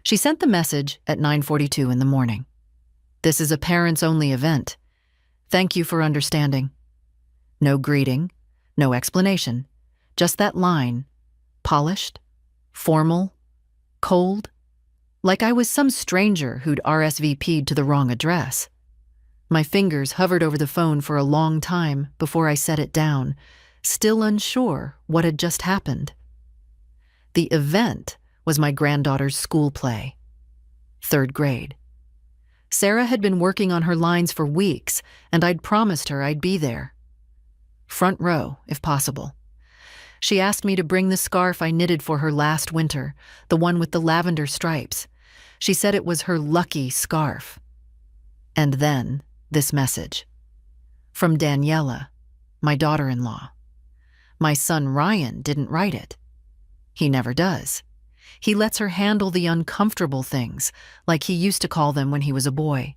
She sent the message at 9:42 in the morning. "This is a parents-only event. Thank you for understanding." No greeting, no explanation, just that line, polished, formal, cold, like I was some stranger who'd RSVP'd to the wrong address. My fingers hovered over the phone for a long time before I set it down, still unsure what had just happened. The event was my granddaughter's school play. 3rd grade. Sarah had been working on her lines for weeks, and I'd promised her I'd be there. Front row, if possible. She asked me to bring the scarf I knitted for her last winter, the one with the lavender stripes. She said it was her lucky scarf. And then, this message. From Daniela, my daughter-in-law. My son Ryan didn't write it. He never does. He lets her handle the uncomfortable things, like he used to call them when he was a boy.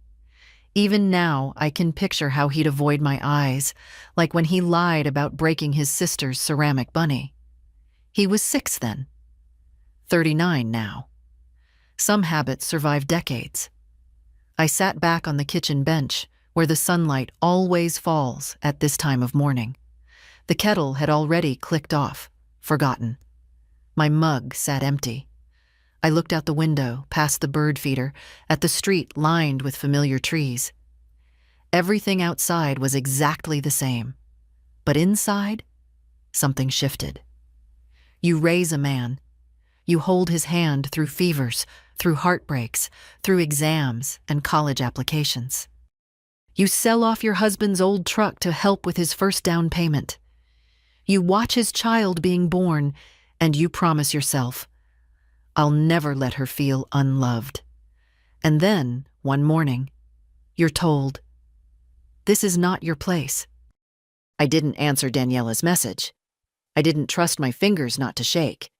Even now, I can picture how he'd avoid my eyes, like when he lied about breaking his sister's ceramic bunny. He was 6 then. 39 now. Some habits survive decades. I sat back on the kitchen bench, where the sunlight always falls at this time of morning. The kettle had already clicked off, forgotten. My mug sat empty. I looked out the window, past the bird feeder, at the street lined with familiar trees. Everything outside was exactly the same. But inside, something shifted. You raise a man. You hold his hand through fevers, through heartbreaks, through exams and college applications. You sell off your husband's old truck to help with his first down payment. You watch his child being born, and you promise yourself, "I'll never let her feel unloved." And then, one morning, you're told, "This is not your place." I didn't answer Daniela's message. I didn't trust my fingers not to shake.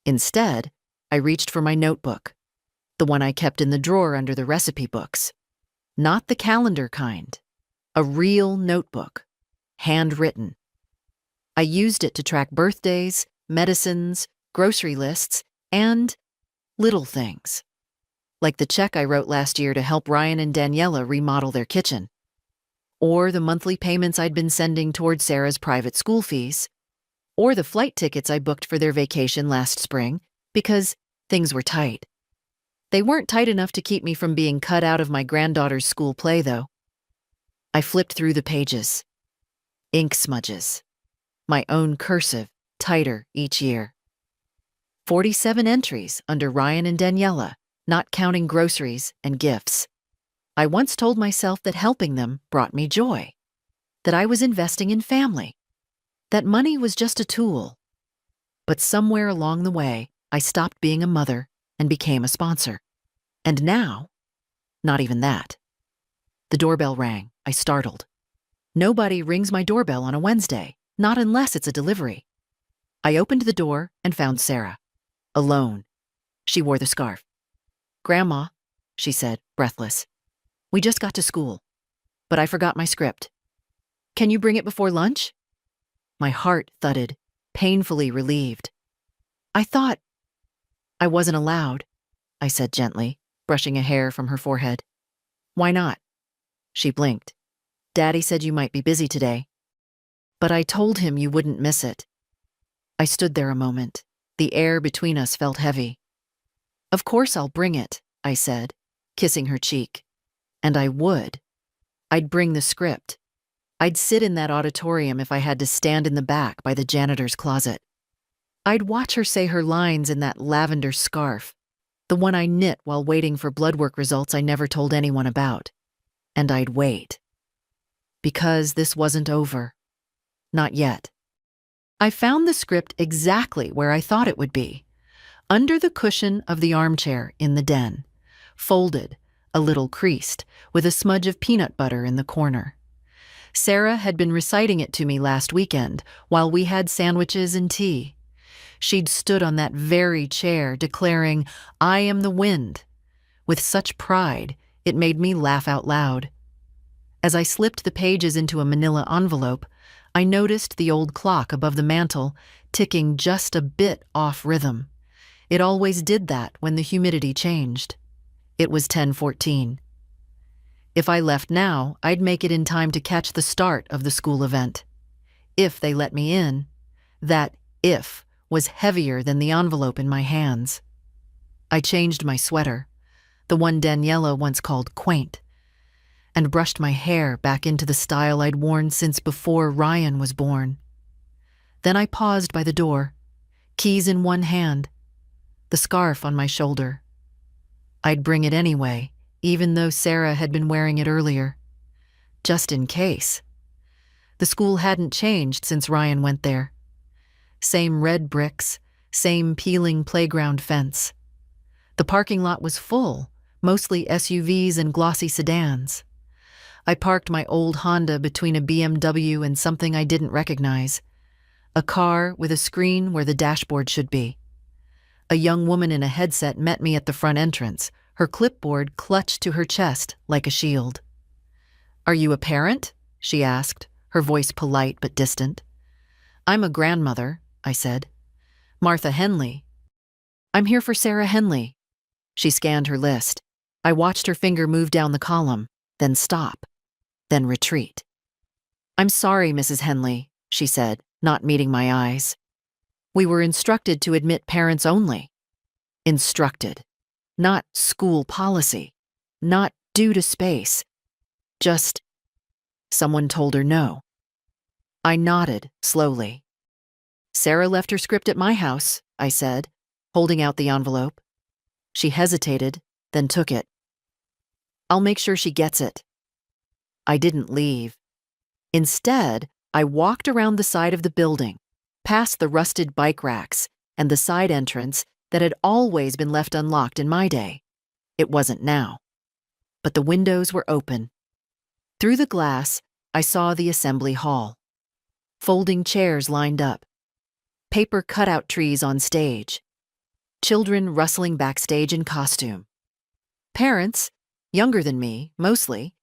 Instead, I reached for my notebook, the one I kept in the drawer under the recipe books. Not the calendar kind, a real notebook, handwritten. I used it to track birthdays, medicines, grocery lists, and little things, like the check I wrote last year to help Ryan and Daniela remodel their kitchen, or the monthly payments I'd been sending toward Sarah's private school fees, or the flight tickets I booked for their vacation last spring because things were tight. They weren't tight enough to keep me from being cut out of my granddaughter's school play, though. I flipped through the pages. Ink smudges. My own cursive, tighter each year. 47 entries under Ryan and Daniela, not counting groceries and gifts. I once told myself that helping them brought me joy, that I was investing in family, that money was just a tool. But somewhere along the way, I stopped being a mother and became a sponsor. And now, not even that. The doorbell rang. I startled. Nobody rings my doorbell on a Wednesday, not unless it's a delivery. I opened the door and found Sarah. Alone. She wore the scarf. "Grandma," she said, breathless. "We just got to school, but I forgot my script. Can you bring it before lunch?" My heart thudded, painfully relieved. "I thought I wasn't allowed," I said gently, brushing a hair from her forehead. "Why not?" She blinked. "Daddy said you might be busy today." "But I told him you wouldn't miss it." I stood there a moment. The air between us felt heavy. "Of course I'll bring it," I said, kissing her cheek. And I would. I'd bring the script. I'd sit in that auditorium if I had to stand in the back by the janitor's closet. I'd watch her say her lines in that lavender scarf, the one I knit while waiting for blood work results I never told anyone about. And I'd wait. Because this wasn't over. Not yet. I found the script exactly where I thought it would be, under the cushion of the armchair in the den, folded, a little creased, with a smudge of peanut butter in the corner. Sarah had been reciting it to me last weekend while we had sandwiches and tea. She'd stood on that very chair declaring, "I am the wind," with such pride it made me laugh out loud. As I slipped the pages into a manila envelope, I noticed the old clock above the mantel ticking just a bit off rhythm. It always did that when the humidity changed. It was 10:14. If I left now, I'd make it in time to catch the start of the school event. If they let me in, that if was heavier than the envelope in my hands. I changed my sweater, the one Daniela once called quaint, and brushed my hair back into the style I'd worn since before Ryan was born. Then I paused by the door, keys in one hand, the scarf on my shoulder. I'd bring it anyway, even though Sarah had been wearing it earlier. Just in case. The school hadn't changed since Ryan went there. Same red bricks, same peeling playground fence. The parking lot was full, mostly SUVs and glossy sedans. I parked my old Honda between a BMW and something I didn't recognize. A car with a screen where the dashboard should be. A young woman in a headset met me at the front entrance, her clipboard clutched to her chest like a shield. "Are you a parent?" she asked, her voice polite but distant. "I'm a grandmother," I said. "Martha Henley." "I'm here for Sarah Henley." She scanned her list. I watched her finger move down the column, then stop, then retreat. "I'm sorry, Mrs. Henley," she said, not meeting my eyes. "We were instructed to admit parents only." Instructed. Not school policy. Not due to space. Just, someone told her no. I nodded, slowly. "Sarah left her script at my house," I said, holding out the envelope. She hesitated, then took it. "I'll make sure she gets it." I didn't leave. Instead, I walked around the side of the building, past the rusted bike racks and the side entrance that had always been left unlocked in my day. It wasn't now. But the windows were open. Through the glass, I saw the assembly hall. Folding chairs lined up. Paper cutout trees on stage. Children rustling backstage in costume. Parents, younger than me, mostly,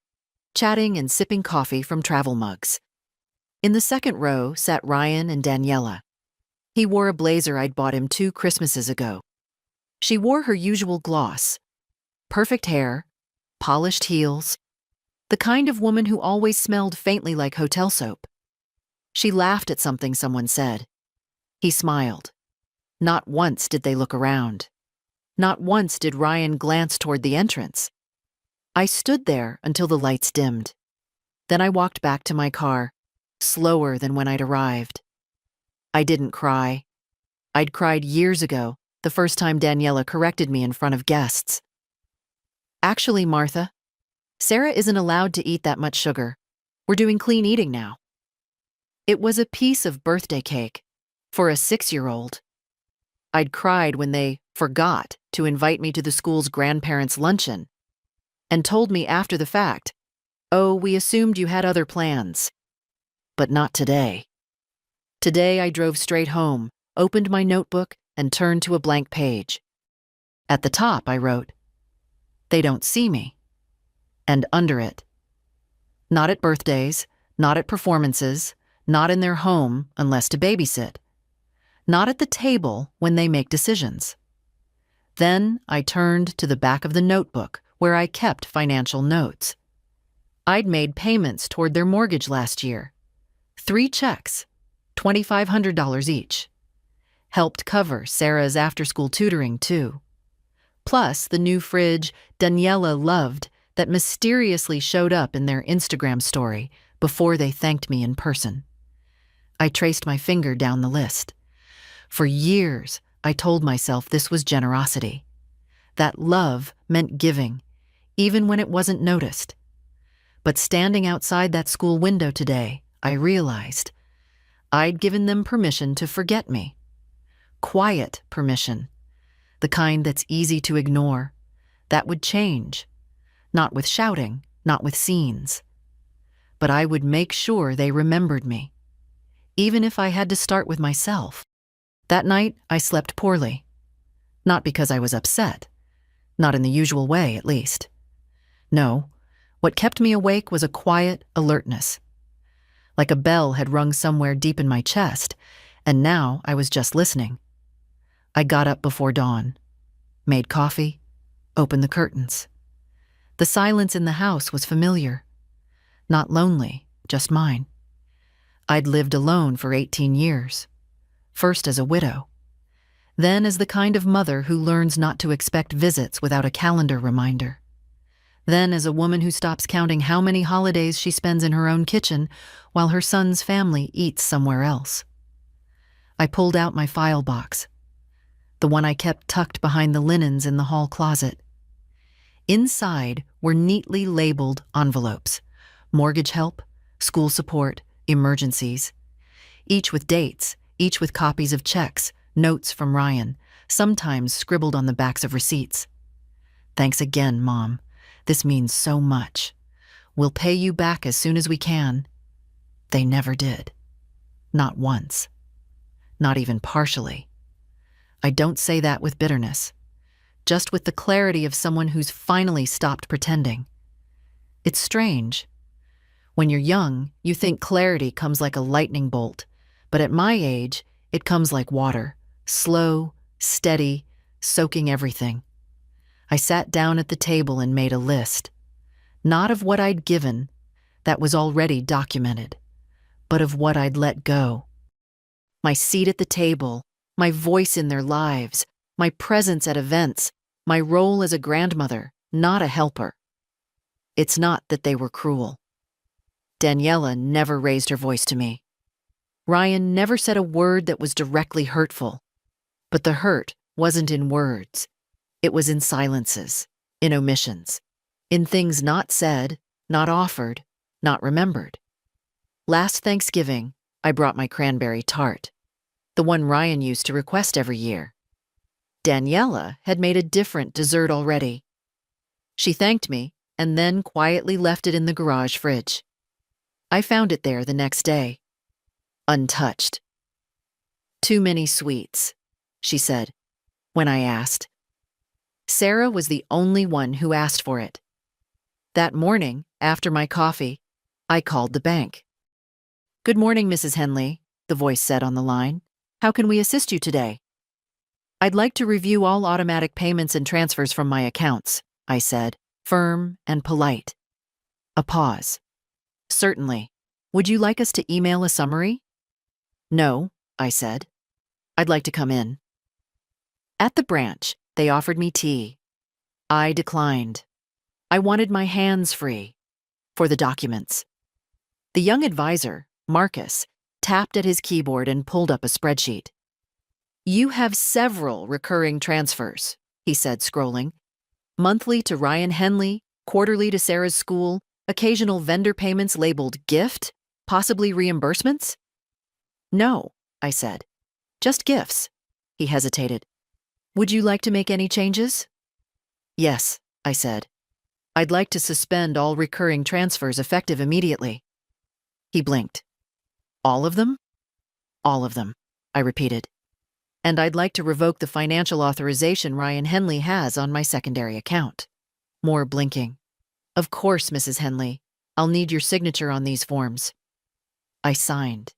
chatting and sipping coffee from travel mugs. In the second row sat Ryan and Daniela. He wore a blazer I'd bought him 2 Christmases ago. She wore her usual gloss. Perfect hair, polished heels, the kind of woman who always smelled faintly like hotel soap. She laughed at something someone said. He smiled. Not once did they look around. Not once did Ryan glance toward the entrance. I stood there until the lights dimmed. Then I walked back to my car, slower than when I'd arrived. I didn't cry. I'd cried years ago, the first time Daniela corrected me in front of guests. "Actually, Martha, Sarah isn't allowed to eat that much sugar. We're doing clean eating now." It was a piece of birthday cake for a 6-year-old. I'd cried when they forgot to invite me to the school's grandparents' luncheon and told me after the fact, "Oh, we assumed you had other plans." But not today. Today I drove straight home, opened my notebook, and turned to a blank page. At the top I wrote, "They don't see me." And under it, "Not at birthdays, not at performances, not in their home unless to babysit. Not at the table when they make decisions." Then I turned to the back of the notebook where I kept financial notes. I'd made payments toward their mortgage last year. 3 checks, $2,500 each. Helped cover Sarah's after-school tutoring, too. Plus the new fridge Daniela loved that mysteriously showed up in their Instagram story before they thanked me in person. I traced my finger down the list. For years, I told myself this was generosity. That love meant giving, even when it wasn't noticed. But standing outside that school window today, I realized I'd given them permission to forget me. Quiet permission. The kind that's easy to ignore. That would change. Not with shouting, not with scenes. But I would make sure they remembered me. Even if I had to start with myself. That night, I slept poorly. Not because I was upset. Not in the usual way, at least. No, what kept me awake was a quiet alertness. Like a bell had rung somewhere deep in my chest, and now I was just listening. I got up before dawn, made coffee, opened the curtains. The silence in the house was familiar. Not lonely, just mine. I'd lived alone for 18 years, first as a widow, then as the kind of mother who learns not to expect visits without a calendar reminder, then as a woman who stops counting how many holidays she spends in her own kitchen while her son's family eats somewhere else. I pulled out my file box, the one I kept tucked behind the linens in the hall closet. Inside were neatly labeled envelopes: mortgage help, school support, emergencies, each with dates, each with copies of checks, notes from Ryan, sometimes scribbled on the backs of receipts. Thanks again, Mom. This means so much. We'll pay you back as soon as we can. They never did. Not once. Not even partially. I don't say that with bitterness, just with the clarity of someone who's finally stopped pretending. It's strange. When you're young, you think clarity comes like a lightning bolt, but at my age, it comes like water, slow, steady, soaking everything. I sat down at the table and made a list, not of what I'd given, that was already documented, but of what I'd let go. My seat at the table, my voice in their lives, my presence at events, my role as a grandmother, not a helper. It's not that they were cruel. Daniela never raised her voice to me. Ryan never said a word that was directly hurtful. But the hurt wasn't in words. It was in silences, in omissions, in things not said, not offered, not remembered. Last Thanksgiving, I brought my cranberry tart, the one Ryan used to request every year. Daniela had made a different dessert already. She thanked me and then quietly left it in the garage fridge. I found it there the next day, untouched. "Too many sweets," she said, when I asked. Sarah was the only one who asked for it. That morning, after my coffee, I called the bank. "Good morning, Mrs. Henley," the voice said on the line. "How can we assist you today?" "I'd like to review all automatic payments and transfers from my accounts," I said, firm and polite. A pause. "Certainly. Would you like us to email a summary?" "No," I said. "I'd like to come in." At the branch, they offered me tea. I declined. I wanted my hands free for the documents. The young advisor, Marcus, tapped at his keyboard and pulled up a spreadsheet. "You have several recurring transfers," he said, scrolling. "Monthly to Ryan Henley, quarterly to Sarah's school, occasional vendor payments labeled gift, possibly reimbursements?" "No," I said. "Just gifts." He hesitated. "Would you like to make any changes?" "Yes," I said. "I'd like to suspend all recurring transfers effective immediately." He blinked. "All of them?" "All of them," I repeated. "And I'd like to revoke the financial authorization Ryan Henley has on my secondary account." More blinking. "Of course, Mrs. Henley. I'll need your signature on these forms." I signed.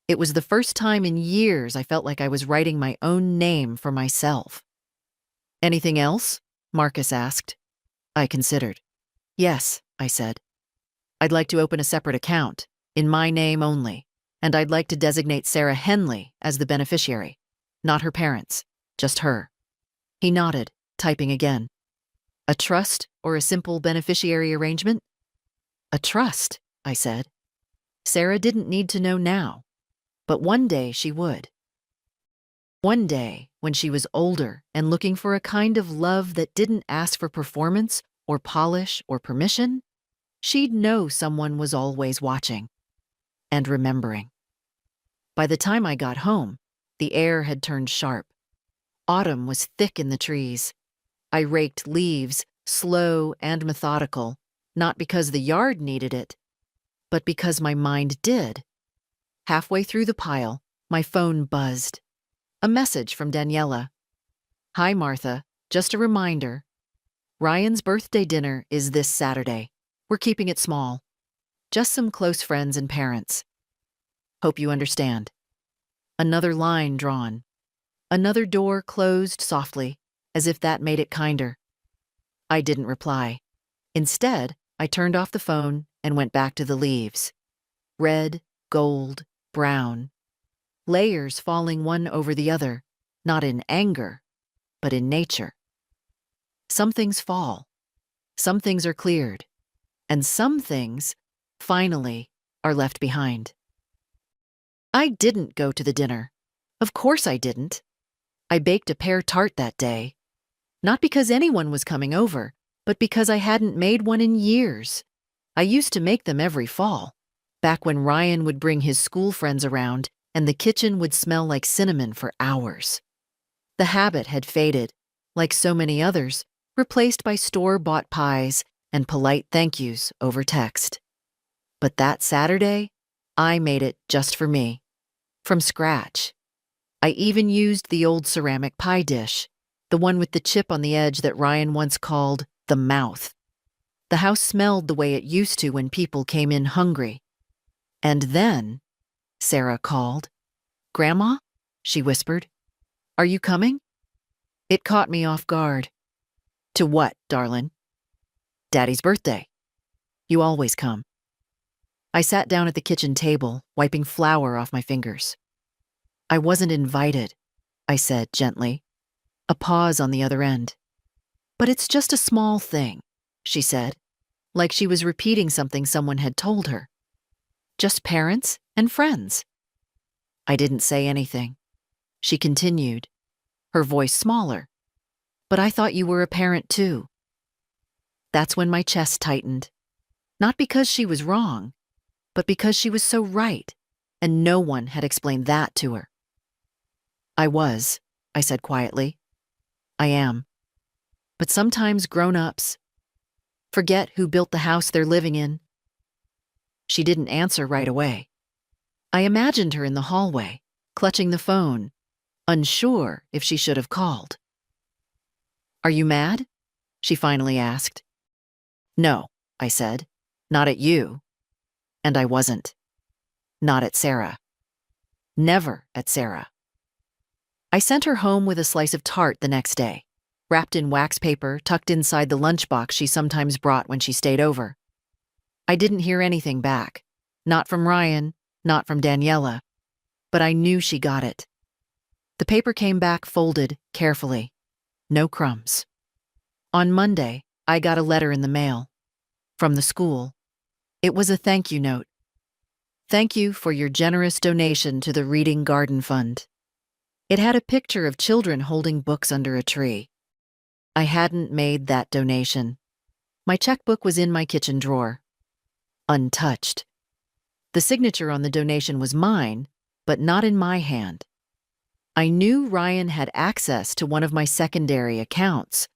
It was the first time in years I felt like I was writing my own name for myself. "Anything else?" Marcus asked. I considered. "Yes," I said. "I'd like to open a separate account, in my name only, and I'd like to designate Sarah Henley as the beneficiary. Not her parents, just her." He nodded, typing again. "A trust or a simple beneficiary arrangement?" "A trust," I said. Sarah didn't need to know now, but one day she would. One day, when she was older and looking for a kind of love that didn't ask for performance or polish or permission, she'd know someone was always watching and remembering. By the time I got home, the air had turned sharp. Autumn was thick in the trees. I raked leaves, slow and methodical, not because the yard needed it, but because my mind did. Halfway through the pile, my phone buzzed. A message from Daniela. "Hi, Martha. Just a reminder. Ryan's birthday dinner is this Saturday. We're keeping it small. Just some close friends and parents. Hope you understand." Another line drawn. Another door closed softly, as if that made it kinder. I didn't reply. Instead, I turned off the phone and went back to the leaves. Red, gold, brown. Layers falling one over the other, not in anger, but in nature. Some things fall. Some things are cleared. And some things, finally, are left behind. I didn't go to the dinner. Of course I didn't. I baked a pear tart that day. Not because anyone was coming over, but because I hadn't made one in years. I used to make them every fall, back when Ryan would bring his school friends around and the kitchen would smell like cinnamon for hours. The habit had faded, like so many others, replaced by store-bought pies and polite thank yous over text. But that Saturday, I made it just for me, from scratch. I even used the old ceramic pie dish, the one with the chip on the edge that Ryan once called the mouth. The house smelled the way it used to when people came in hungry. And then, Sarah called. "Grandma?" she whispered. "Are you coming?" It caught me off guard. "To what, darlin'?" "Daddy's birthday. You always come." I sat down at the kitchen table, wiping flour off my fingers. "I wasn't invited," I said gently. A pause on the other end. "But it's just a small thing," she said, like she was repeating something someone had told her. "Just parents and friends." I didn't say anything. She continued, her voice smaller. "But I thought you were a parent too." That's when my chest tightened. Not because she was wrong, but because she was so right, and no one had explained that to her. "I was," I said quietly. "I am. But sometimes grown-ups forget who built the house they're living in." She didn't answer right away. I imagined her in the hallway, clutching the phone, unsure if she should have called. "Are you mad?" she finally asked. "No," I said. "Not at you." And I wasn't. Not at Sarah. Never at Sarah. I sent her home with a slice of tart the next day, wrapped in wax paper tucked inside the lunchbox she sometimes brought when she stayed over. I didn't hear anything back. Not from Ryan, not from Daniela. But I knew she got it. The paper came back folded carefully. No crumbs. On Monday, I got a letter in the mail. From the school. It was a thank you note. "Thank you for your generous donation to the Reading Garden Fund." It had a picture of children holding books under a tree. I hadn't made that donation. My checkbook was in my kitchen drawer. Untouched. The signature on the donation was mine, but not in my hand. I knew Ryan had access to one of my secondary accounts,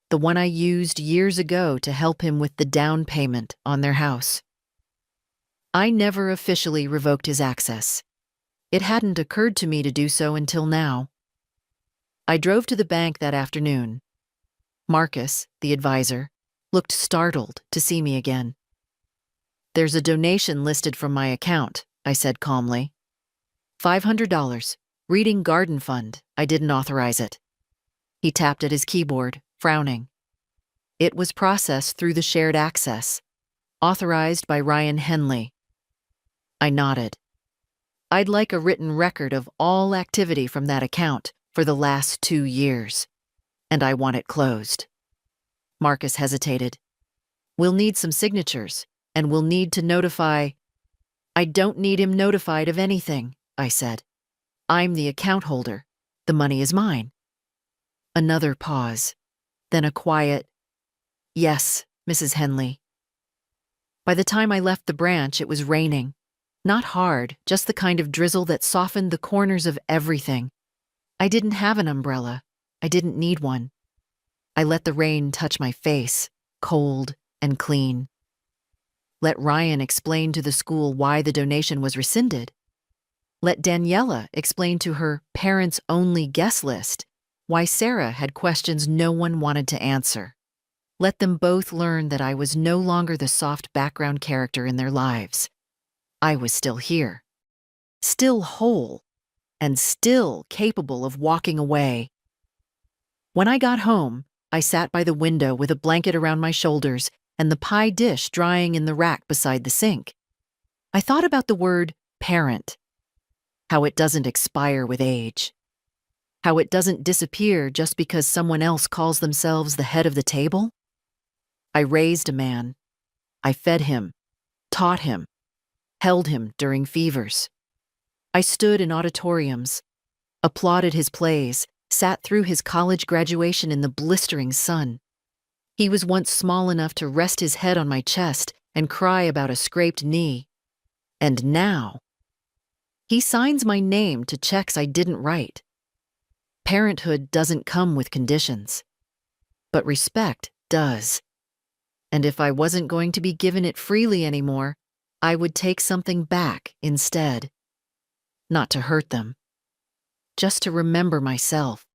the one I used years ago to help him with the down payment on their house. I never officially revoked his access. It hadn't occurred to me to do so until now. I drove to the bank that afternoon. Marcus, the advisor, looked startled to see me again. "There's a donation listed from my account," I said calmly. $500, Reading Garden Fund. I didn't authorize it. He tapped at his keyboard, frowning. It was processed through the shared access, authorized by Ryan Henley. I nodded. I'd like a written record of all activity from that account for the last 2 years, and I want it closed. Marcus hesitated. "We'll need some signatures, and we'll need to notify—" "I don't need him notified of anything," I said. "I'm the account holder. The money is mine." Another pause, then a quiet, "Yes, Mrs. Henley." By the time I left the branch, it was raining. Not hard, just the kind of drizzle that softened the corners of everything. I didn't have an umbrella. I didn't need one. I let the rain touch my face, cold and clean. Let Ryan explain to the school why the donation was rescinded. Let Daniela explain to her parents-only guest list why Sarah had questions no one wanted to answer. Let them both learn that I was no longer the soft background character in their lives. I was still here. Still whole. and still capable of walking away. When I got home, I sat by the window with a blanket around my shoulders and the pie dish drying in the rack beside the sink. I thought about the word parent, how it doesn't expire with age, how it doesn't disappear just because someone else calls themselves the head of the table. I raised a man. I fed him, taught him, held him during fevers. I stood in auditoriums, applauded his plays, sat through his college graduation in the blistering sun. He was once small enough to rest his head on my chest and cry about a scraped knee. And now, he signs my name to checks I didn't write. Parenthood doesn't come with conditions, but respect does. And if I wasn't going to be given it freely anymore, I would take something back instead. Not to hurt them, just to remember myself.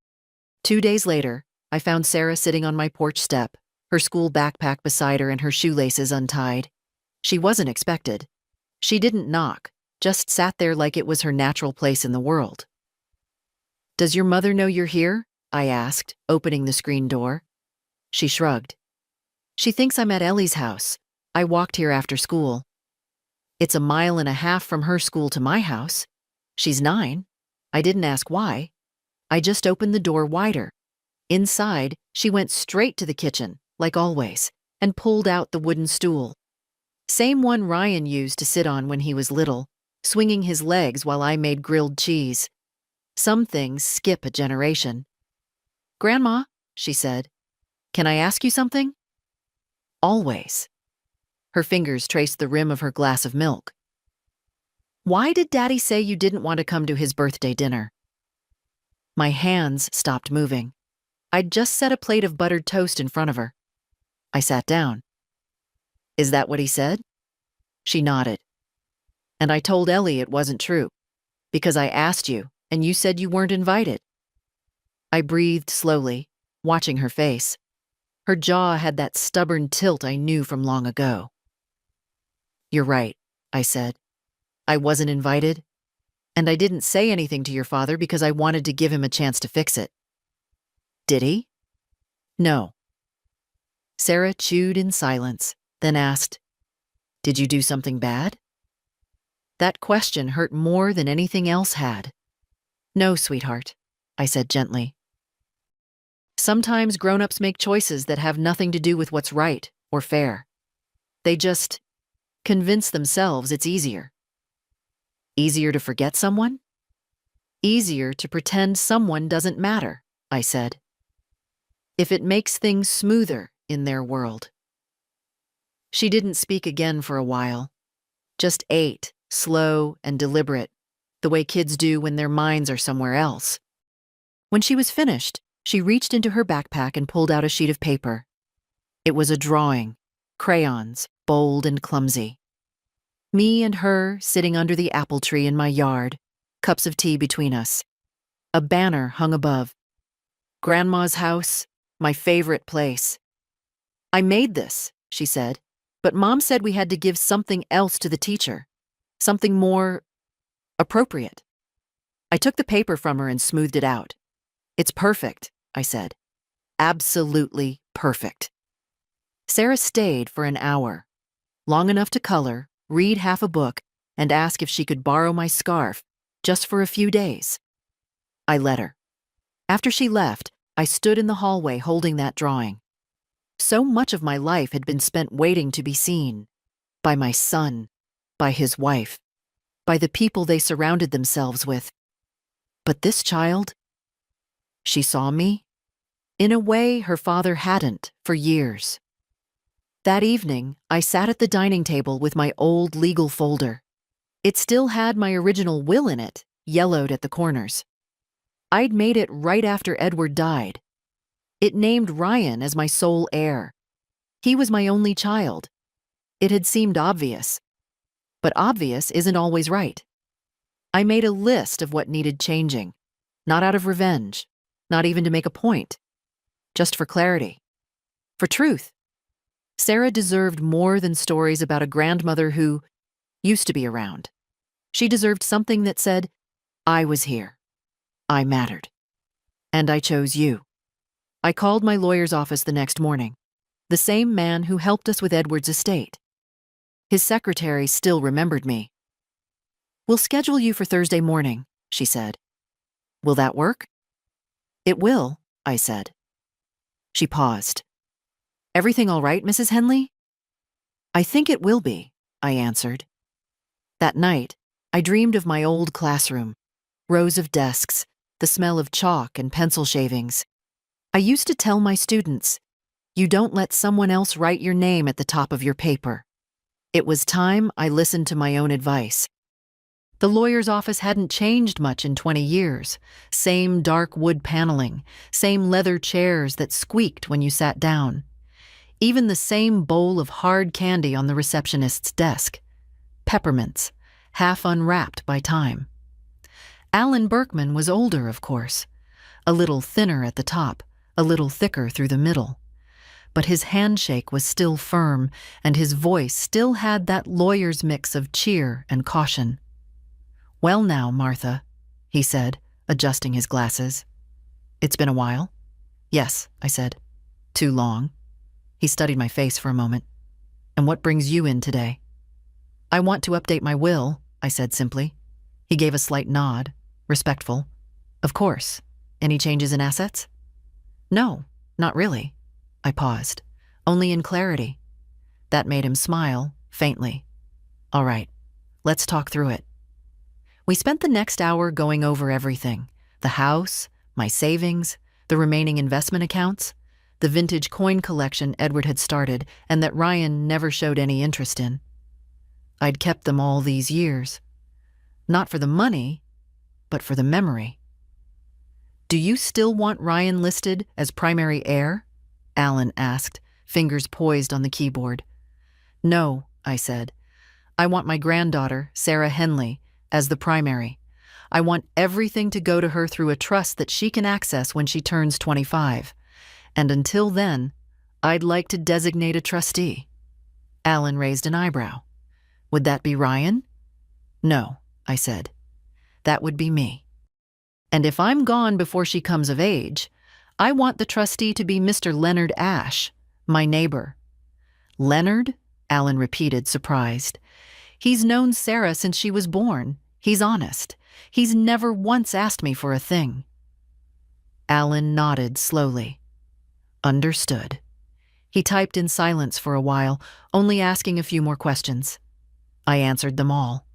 2 days later, I found Sarah sitting on my porch step, her school backpack beside her and her shoelaces untied. She wasn't expected. She didn't knock, just sat there like it was her natural place in the world. "Does your mother know you're here?" I asked, opening the screen door. She shrugged. "She thinks I'm at Ellie's house. I walked here after school. It's a 1.5 miles from her school to my house. She's 9. I didn't ask why. I just opened the door wider. Inside, she went straight to the kitchen, like always, and pulled out the wooden stool. Same one Ryan used to sit on when he was little, swinging his legs while I made grilled cheese. Some things skip a generation. "Grandma," she said, "can I ask you something?" "Always." Her fingers traced the rim of her glass of milk. "Why did Daddy say you didn't want to come to his birthday dinner?" My hands stopped moving. I'd just set a plate of buttered toast in front of her. I sat down. "Is that what he said?" She nodded. "And I told Ellie it wasn't true, because I asked you, and you said you weren't invited." I breathed slowly, watching her face. Her jaw had that stubborn tilt I knew from long ago. "You're right," I said. "I wasn't invited, and I didn't say anything to your father because I wanted to give him a chance to fix it." "Did he?" "No." Sarah chewed in silence, then asked, "Did you do something bad?" That question hurt more than anything else had. "No, sweetheart," I said gently. Sometimes grown-ups make choices that have nothing to do with what's right or fair. They just convince themselves it's easier. Easier to forget someone? Easier to pretend someone doesn't matter, I said. If it makes things smoother in their world. She didn't speak again for a while. Just ate, slow and deliberate, the way kids do when their minds are somewhere else. When she was finished, she reached into her backpack and pulled out a sheet of paper. It was a drawing, crayons, bold and clumsy. Me and her sitting under the apple tree in my yard, cups of tea between us. A banner hung above. "Grandma's house, my favorite place." "I made this," she said, "but Mom said we had to give something else to the teacher. Something more appropriate." I took the paper from her and smoothed it out. "It's perfect," I said. "Absolutely perfect." Sarah stayed for an hour, long enough to color, read half a book, and ask if she could borrow my scarf, just for a few days. I let her. After she left, I stood in the hallway holding that drawing. So much of my life had been spent waiting to be seen. By my son, by his wife, by the people they surrounded themselves with. But this child, she saw me in a way her father hadn't for years. That evening, I sat at the dining table with my old legal folder. It still had my original will in it, yellowed at the corners. I'd made it right after Edward died. It named Ryan as my sole heir. He was my only child. It had seemed obvious. But obvious isn't always right. I made a list of what needed changing, not out of revenge, not even to make a point, just for clarity, for truth. Sarah deserved more than stories about a grandmother who used to be around. She deserved something that said, I was here. I mattered. And I chose you. I called my lawyer's office the next morning, the same man who helped us with Edward's estate. His secretary still remembered me. "We'll schedule you for Thursday morning," she said. "Will that work?" "It will," I said. She paused. "Everything all right, Mrs. Henley?" "I think it will be," I answered. That night, I dreamed of my old classroom, rows of desks, the smell of chalk and pencil shavings. I used to tell my students, "You don't let someone else write your name at the top of your paper." It was time I listened to my own advice. The lawyer's office hadn't changed much in 20 years. Same dark wood paneling, same leather chairs that squeaked when you sat down. Even the same bowl of hard candy on the receptionist's desk. Peppermints, half unwrapped by time. Alan Berkman was older, of course. A little thinner at the top, a little thicker through the middle. But his handshake was still firm, and his voice still had that lawyer's mix of cheer and caution. "Well now, Martha," he said, adjusting his glasses. "It's been a while?" "Yes," I said. "Too long?" He studied my face for a moment. "And what brings you in today?" "I want to update my will," I said simply. He gave a slight nod, respectful. "Of course. Any changes in assets?" "No, not really." I paused. "Only in clarity." That made him smile, faintly. "All right, let's talk through it." We spent the next hour going over everything: the house, my savings, the remaining investment accounts, the vintage coin collection Edward had started and that Ryan never showed any interest in. I'd kept them all these years. Not for the money, but for the memory. "Do you still want Ryan listed as primary heir?" Alan asked, fingers poised on the keyboard. "No," I said. "I want my granddaughter, Sarah Henley, as the primary. I want everything to go to her through a trust that she can access when she turns 25. And until then, I'd like to designate a trustee." Alan raised an eyebrow. "Would that be Ryan?" "No," I said. "That would be me. And if I'm gone before she comes of age, I want the trustee to be Mr. Leonard Ashe, my neighbor." "Leonard?" Alan repeated, surprised. "He's known Sarah since she was born. He's honest. He's never once asked me for a thing." Alan nodded slowly. "Understood." He typed in silence for a while, only asking a few more questions. I answered them all.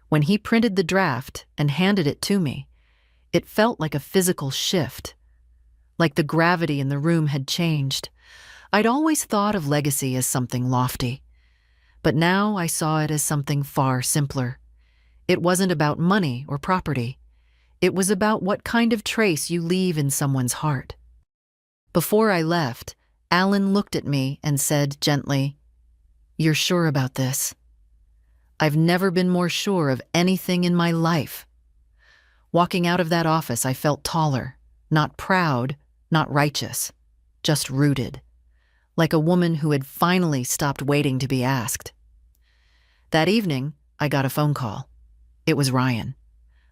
When he printed the draft and handed it to me, it felt like a physical shift, like the gravity in the room had changed. I'd always thought of legacy as something lofty, but now I saw it as something far simpler. It wasn't about money or property. It was about what kind of trace you leave in someone's heart. Before I left, Alan looked at me and said gently, "You're sure about this?" I've never been more sure of anything in my life. Walking out of that office, I felt taller, not proud, not righteous, just rooted, like a woman who had finally stopped waiting to be asked. That evening, I got a phone call. It was Ryan.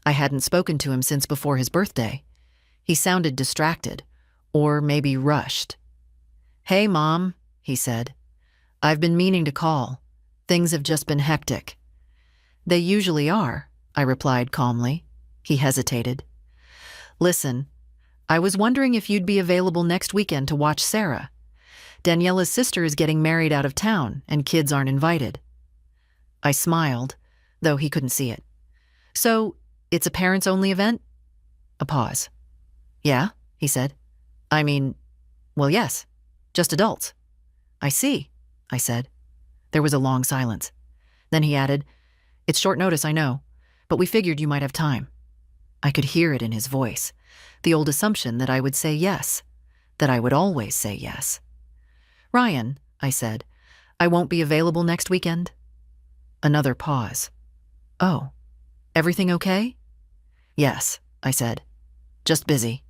I hadn't spoken to him since before his birthday. He sounded distracted, or maybe rushed. "Hey, Mom," he said. "I've been meaning to call. Things have just been hectic." "They usually are," I replied calmly. He hesitated. "Listen, I was wondering if you'd be available next weekend to watch Sarah. Daniela's sister is getting married out of town, and kids aren't invited." I smiled, though he couldn't see it. "So, it's a parents-only event?" A pause. "Yeah," he said. Well, yes, just adults." "I see," I said. There was a long silence. Then he added, "It's short notice, I know, but we figured you might have time." I could hear it in his voice, the old assumption that I would say yes, that I would always say yes. "Ryan," I said, "I won't be available next weekend." Another pause. "Oh, everything okay?" "Yes," I said. "Just busy."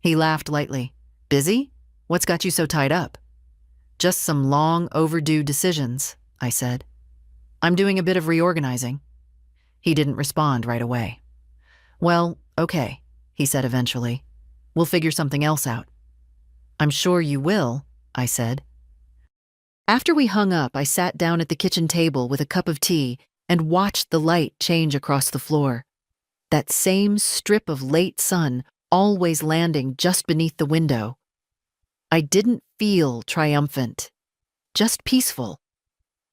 He laughed lightly. "Busy? What's got you so tied up?" "Just some long overdue decisions," I said. "I'm doing a bit of reorganizing." He didn't respond right away. Well, okay, he said eventually. We'll figure something else out. I'm sure you will, I said. After we hung up, I sat down at the kitchen table with a cup of tea and watched the light change across the floor. That same strip of late sun always landing just beneath the window. I didn't feel triumphant, just peaceful,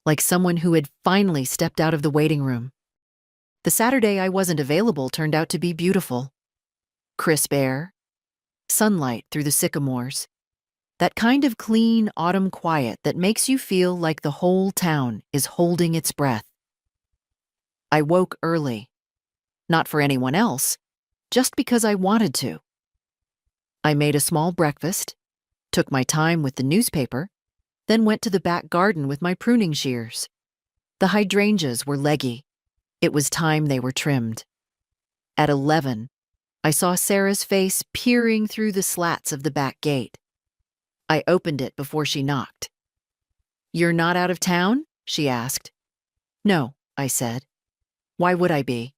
like someone who had finally stepped out of the waiting room. The Saturday I wasn't available turned out to be beautiful. Crisp air, sunlight through the sycamores, that kind of clean autumn quiet that makes you feel like the whole town is holding its breath. I woke early, not for anyone else, just because I wanted to. I made a small breakfast, took my time with the newspaper, then went to the back garden with my pruning shears. The hydrangeas were leggy. It was time they were trimmed. At 11, I saw Sarah's face peering through the slats of the back gate. I opened it before she knocked. "You're not out of town?" she asked. "No," I said. "Why would I be?"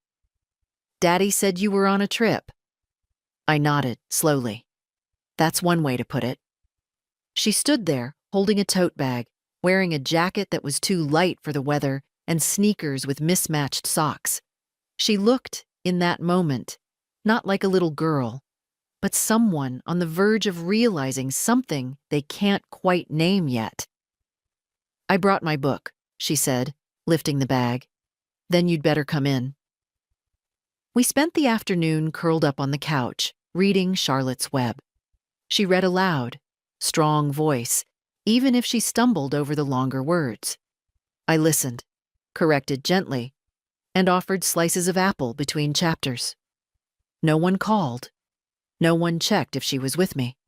"Daddy said you were on a trip." I nodded, slowly. That's one way to put it. She stood there, holding a tote bag, wearing a jacket that was too light for the weather and sneakers with mismatched socks. She looked, in that moment, not like a little girl, but someone on the verge of realizing something they can't quite name yet. "I brought my book," she said, lifting the bag. "Then you'd better come in." We spent the afternoon curled up on the couch, reading Charlotte's Web. She read aloud, strong voice, even if she stumbled over the longer words. I listened, corrected gently, and offered slices of apple between chapters. No one called. No one checked if she was with me.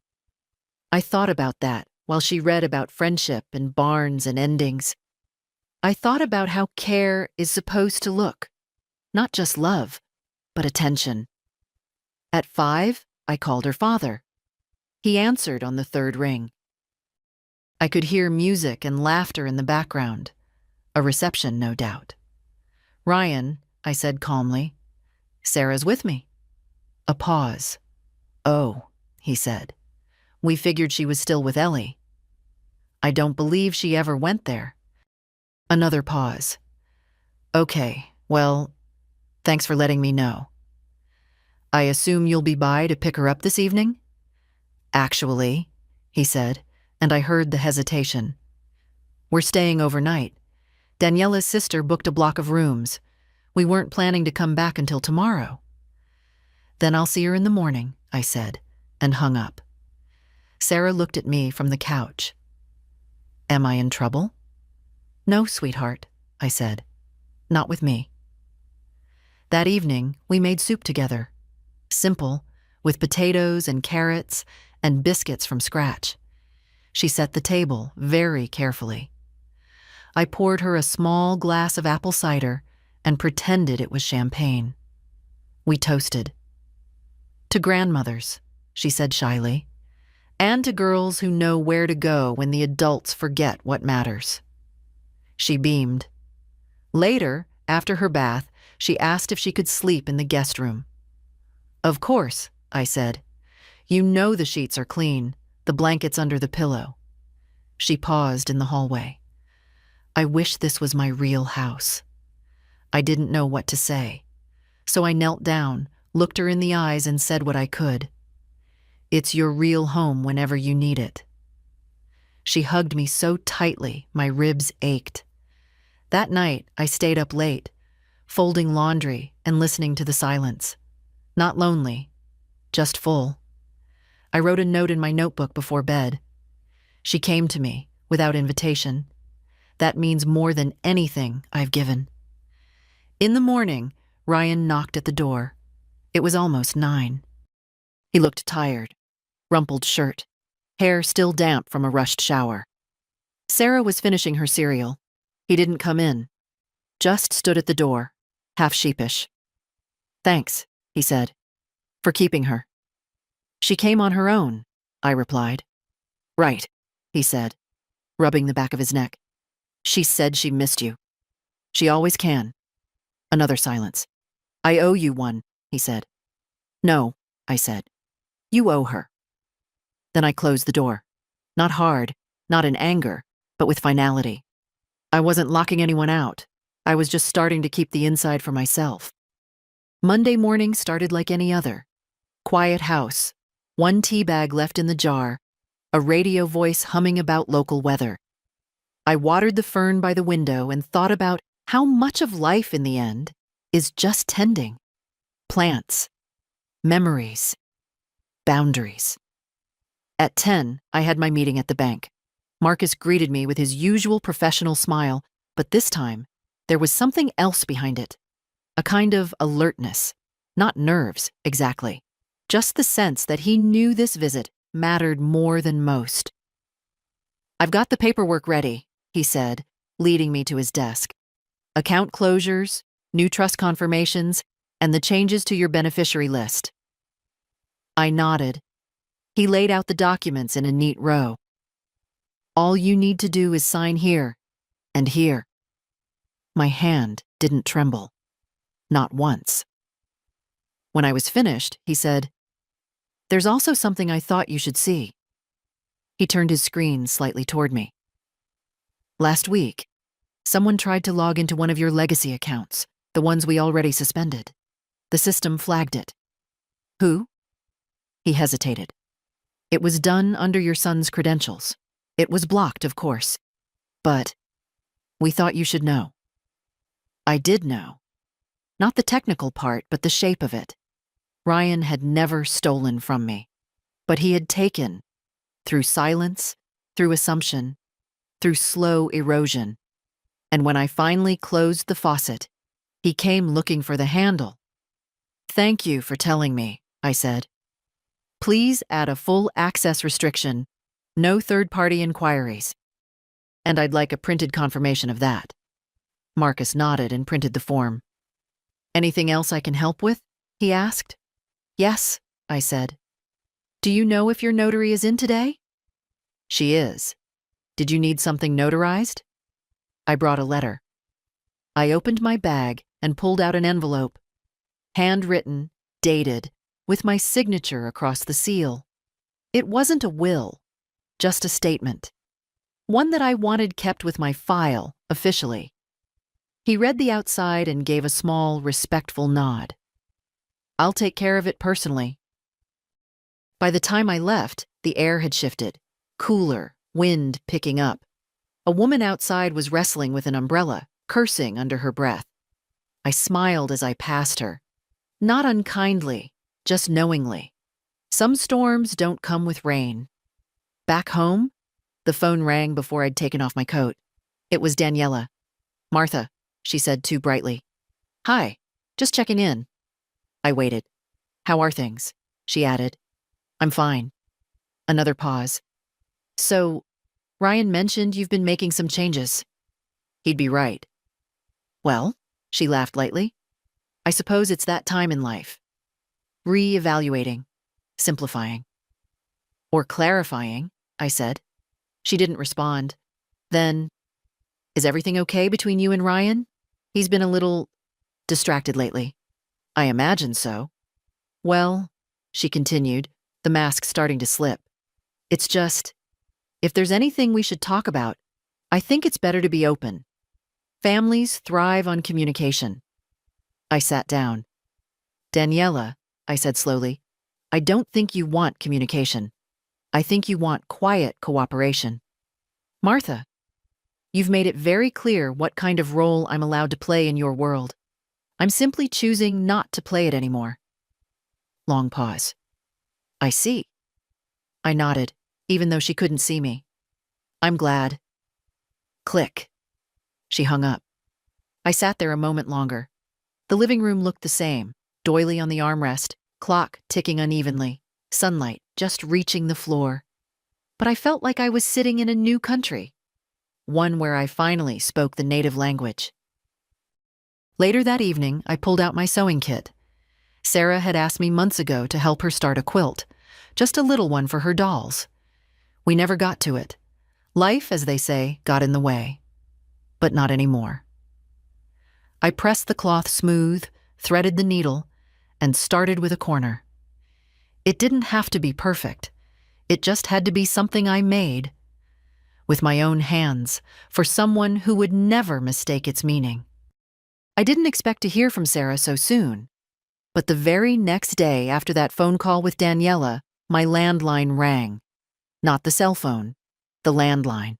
I thought about that while she read about friendship and barns and endings. I thought about how care is supposed to look, not just love, but attention. At 5, I called her father. He answered on the third ring. I could hear music and laughter in the background. A reception, no doubt. "Ryan," I said calmly, "Sarah's with me." A pause. "Oh," he said. "We figured she was still with Ellie." "I don't believe she ever went there." Another pause. "Okay, well, thanks for letting me know. I assume you'll be by to pick her up this evening?" "Actually," he said, and I heard the hesitation. "We're staying overnight. Daniela's sister booked a block of rooms. We weren't planning to come back until tomorrow." "Then I'll see her in the morning," I said, and hung up. Sarah looked at me from the couch. "Am I in trouble?" "No, sweetheart," I said. "Not with me." That evening, we made soup together. Simple, with potatoes and carrots and biscuits from scratch. She set the table very carefully. I poured her a small glass of apple cider and pretended it was champagne. We toasted. "To grandmothers," she said shyly, "and to girls who know where to go when the adults forget what matters." She beamed. Later, after her bath, she asked if she could sleep in the guest room. "Of course," I said. "You know the sheets are clean, the blankets under the pillow." She paused in the hallway. I wish this was my real house. I didn't know what to say, so I knelt down, looked her in the eyes, and said what I could. "It's your real home whenever you need it." She hugged me so tightly, my ribs ached. That night, I stayed up late, folding laundry and listening to the silence. Not lonely, just full. I wrote a note in my notebook before bed. She came to me, without invitation. That means more than anything I've given. In the morning, Ryan knocked at the door. It was almost 9. He looked tired, rumpled shirt, hair still damp from a rushed shower. Sarah was finishing her cereal. He didn't come in, just stood at the door, half sheepish. "Thanks," he said, "for keeping her." "She came on her own," I replied. "Right," he said, rubbing the back of his neck. "She said she missed you. She always can." Another silence. "I owe you one," he said. No, I said. You owe her. Then I closed the door. Not hard, not in anger, but with finality. I wasn't locking anyone out. I was just starting to keep the inside for myself. Monday morning started like any other. Quiet house, one tea bag left in the jar, a radio voice humming about local weather. I watered the fern by the window and thought about how much of life in the end is just tending. Plants, memories, boundaries. At 10, I had my meeting at the bank. Marcus greeted me with his usual professional smile, but this time, there was something else behind it. A kind of alertness, not nerves, exactly. Just the sense that he knew this visit mattered more than most. I've got the paperwork ready, he said, leading me to his desk. Account closures, new trust confirmations, and the changes to your beneficiary list. I nodded. He laid out the documents in a neat row. All you need to do is sign here and here. My hand didn't tremble. Not once. When I was finished, he said, "There's also something I thought you should see." He turned his screen slightly toward me. Last week, someone tried to log into one of your legacy accounts, the ones we already suspended. The system flagged it. Who? He hesitated. It was done under your son's credentials. It was blocked, of course. But we thought you should know. I did know. Not the technical part, but the shape of it. Ryan had never stolen from me. But he had taken, through silence, through assumption, through slow erosion. And when I finally closed the faucet, he came looking for the handle. "Thank you for telling me," I said. "Please add a full access restriction, no third-party inquiries. And I'd like a printed confirmation of that." Marcus nodded and printed the form. "Anything else I can help with?" he asked. "Yes," I said. "Do you know if your notary is in today?" "She is. Did you need something notarized?" I brought a letter. I opened my bag and pulled out an envelope. Handwritten, dated, with my signature across the seal. It wasn't a will, just a statement. One that I wanted kept with my file, officially. He read the outside and gave a small, respectful nod. "I'll take care of it personally." By the time I left, the air had shifted. Cooler, wind picking up. A woman outside was wrestling with an umbrella, cursing under her breath. I smiled as I passed her. Not unkindly, just knowingly. Some storms don't come with rain. Back home, the phone rang before I'd taken off my coat. It was Daniela. "Martha," she said too brightly. "Hi, just checking in." I waited. "How are things?" she added. "I'm fine." Another pause. "So, Ryan mentioned you've been making some changes." He'd be right. "Well," she laughed lightly, "I suppose it's that time in life. Re-evaluating, simplifying." "Or clarifying," I said. She didn't respond. Then, "Is everything okay between you and Ryan? He's been a little distracted lately." "I imagine so." "Well," she continued, the mask starting to slip. "It's just, if there's anything we should talk about, I think it's better to be open. Families thrive on communication." I sat down. "Daniela," I said slowly, "I don't think you want communication. I think you want quiet cooperation." "Martha, you've made it very clear what kind of role I'm allowed to play in your world. I'm simply choosing not to play it anymore." Long pause. "I see." I nodded, even though she couldn't see me. "I'm glad." Click. She hung up. I sat there a moment longer. The living room looked the same, doily on the armrest, clock ticking unevenly, sunlight just reaching the floor. But I felt like I was sitting in a new country, one where I finally spoke the native language. Later that evening, I pulled out my sewing kit. Sarah had asked me months ago to help her start a quilt, just a little one for her dolls. We never got to it. Life, as they say, got in the way. But not anymore. I pressed the cloth smooth, threaded the needle, and started with a corner. It didn't have to be perfect. It just had to be something I made, with my own hands, for someone who would never mistake its meaning. I didn't expect to hear from Sarah so soon, but the very next day after that phone call with Daniela, my landline rang. Not the cell phone, the landline.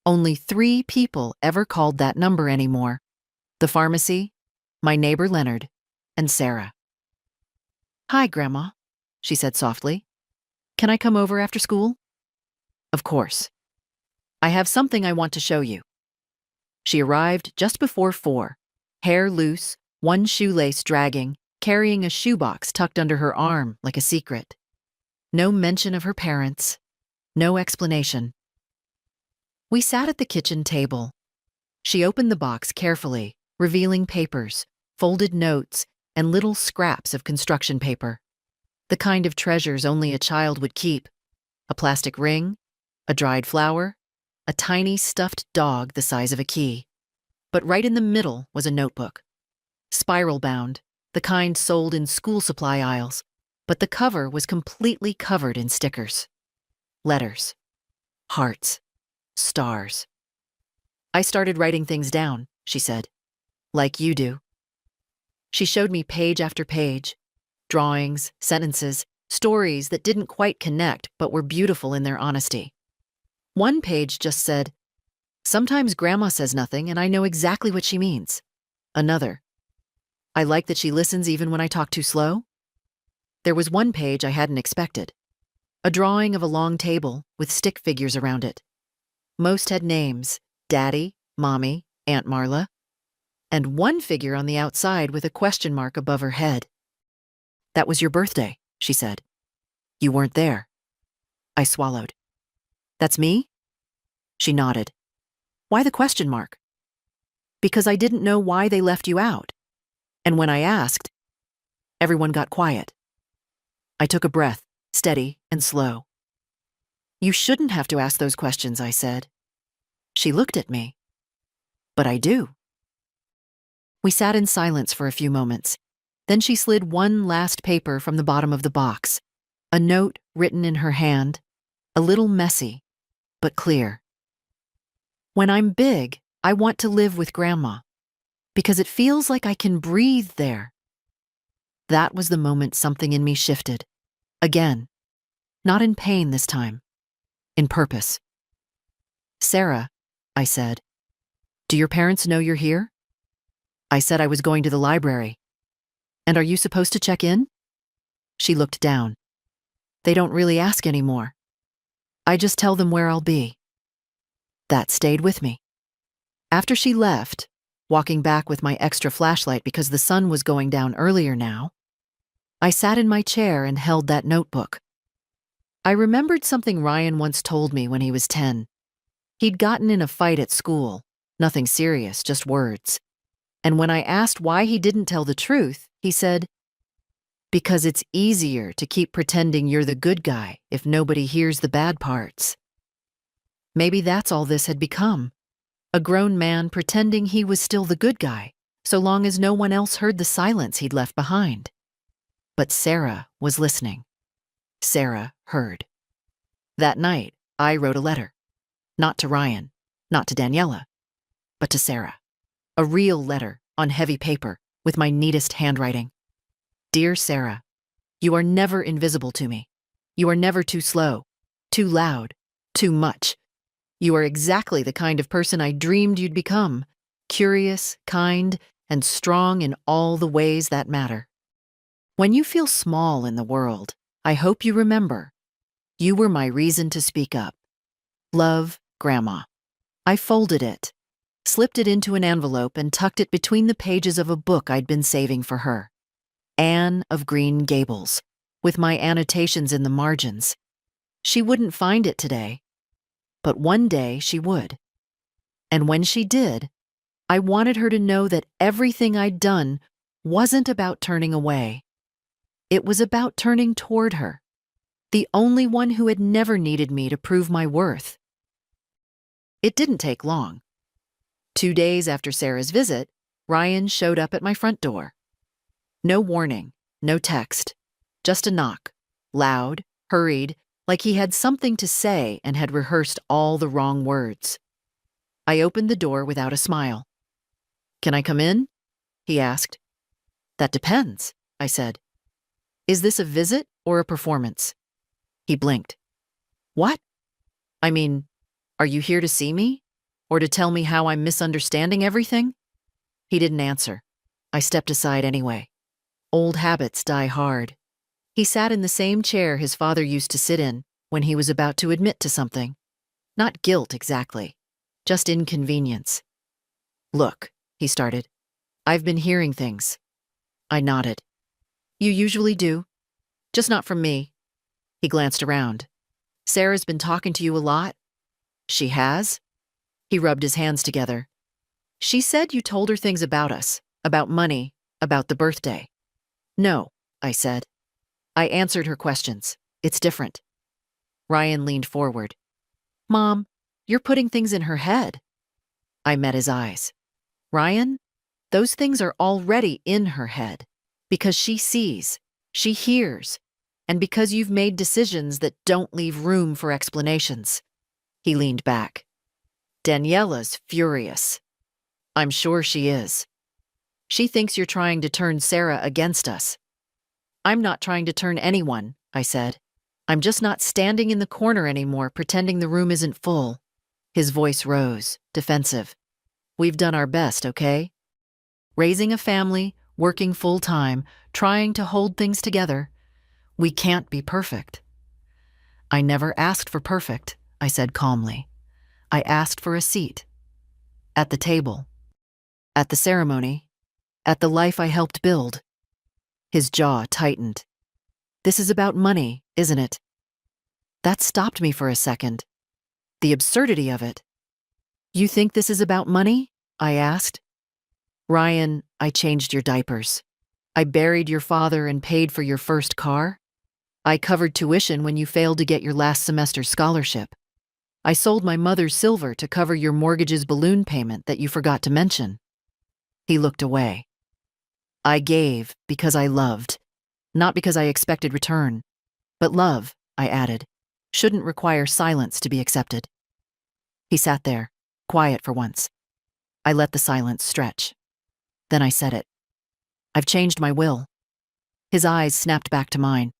Only 3 people ever called that number anymore: the pharmacy, my neighbor Leonard, and Sarah. "Hi, Grandma," she said softly. "Can I come over after school?" "Of course. I have something I want to show you." She arrived just before 4, hair loose, one shoelace dragging, carrying a shoebox tucked under her arm like a secret. No mention of her parents, no explanation. We sat at the kitchen table. She opened the box carefully, revealing papers, folded notes, and little scraps of construction paper. The kind of treasures only a child would keep: a plastic ring, a dried flower, a tiny stuffed dog the size of a key. But right in the middle was a notebook. Spiral-bound, the kind sold in school supply aisles, but the cover was completely covered in stickers. Letters. Hearts. Stars. "I started writing things down," she said. "Like you do." She showed me page after page. Drawings, sentences, stories that didn't quite connect but were beautiful in their honesty. One page just said, "Sometimes Grandma says nothing and I know exactly what she means." Another, "I like that she listens even when I talk too slow." There was one page I hadn't expected. A drawing of a long table with stick figures around it. Most had names: Daddy, Mommy, Aunt Marla, and one figure on the outside with a question mark above her head. "That was your birthday," she said. "You weren't there." I swallowed. "That's me?" She nodded. "Why the question mark?" "Because I didn't know why they left you out. And when I asked, everyone got quiet." I took a breath, steady and slow. "You shouldn't have to ask those questions," I said. She looked at me. "But I do." We sat in silence for a few moments. Then she slid one last paper from the bottom of the box, a note written in her hand, a little messy, but clear. "When I'm big, I want to live with Grandma, because it feels like I can breathe there." That was the moment something in me shifted. Again. Not in pain this time. In purpose. "Sarah," I said, "do your parents know you're here?" I said I was going to the library. "And are you supposed to check in?" She looked down. "They don't really ask anymore. I just tell them where I'll be." That stayed with me. After she left, walking back with my extra flashlight because the sun was going down earlier now, I sat in my chair and held that notebook. I remembered something Ryan once told me when he was 10. He'd gotten in a fight at school, nothing serious, just words. And when I asked why he didn't tell the truth, he said, "Because it's easier to keep pretending you're the good guy if nobody hears the bad parts." Maybe that's all this had become. A grown man pretending he was still the good guy, so long as no one else heard the silence he'd left behind. But Sarah was listening. Sarah heard. That night, I wrote a letter. Not to Ryan, not to Daniela, but to Sarah. A real letter on heavy paper with my neatest handwriting. "Dear Sarah, you are never invisible to me. You are never too slow, too loud, too much. You are exactly the kind of person I dreamed you'd become, curious, kind, and strong in all the ways that matter. When you feel small in the world, I hope you remember, you were my reason to speak up. Love, Grandma." I folded it, slipped it into an envelope, and tucked it between the pages of a book I'd been saving for her. Anne of Green Gables, with my annotations in the margins. She wouldn't find it today, but one day she would. And when she did, I wanted her to know that everything I'd done wasn't about turning away. It was about turning toward her, the only one who had never needed me to prove my worth. It didn't take long. 2 days after Sarah's visit, Ryan showed up at my front door. No warning, no text, just a knock, loud, hurried, like he had something to say and had rehearsed all the wrong words. I opened the door without a smile. "Can I come in?" he asked. "That depends," I said. "Is this a visit or a performance?" He blinked. "What? I mean, are you here to see me? Or to tell me how I'm misunderstanding everything?" He didn't answer. I stepped aside anyway. Old habits die hard. He sat in the same chair his father used to sit in when he was about to admit to something. Not guilt exactly, just inconvenience. "Look," he started, "I've been hearing things." I nodded. "You usually do. Just not from me." He glanced around. "Sarah's been talking to you a lot?" "She has?" He rubbed his hands together. "She said you told her things about us, about money, about the birthday." "No," I said. I answered her questions. "It's different." Ryan leaned forward. "Mom, you're putting things in her head." I met his eyes. "Ryan, those things are already in her head because she sees, she hears, and because you've made decisions that don't leave room for explanations." He leaned back. "Daniela's furious." "I'm sure she is. She thinks you're trying to turn Sarah against us." "I'm not trying to turn anyone," I said. "I'm just not standing in the corner anymore pretending the room isn't full." His voice rose, defensive. "We've done our best, okay? Raising a family, working full-time, trying to hold things together. We can't be perfect." "I never asked for perfect," I said calmly. "I asked for a seat. At the table. At the ceremony. At the life I helped build." His jaw tightened. "This is about money, isn't it?" That stopped me for a second. The absurdity of it. "You think this is about money?" I asked. "Ryan, I changed your diapers. I buried your father and paid for your first car. I covered tuition when you failed to get your last semester's scholarship. I sold my mother's silver to cover your mortgage's balloon payment that you forgot to mention." He looked away. "I gave because I loved, not because I expected return. But love," I added, "shouldn't require silence to be accepted." He sat there, quiet for once. I let the silence stretch. Then I said it. "I've changed my will." His eyes snapped back to mine.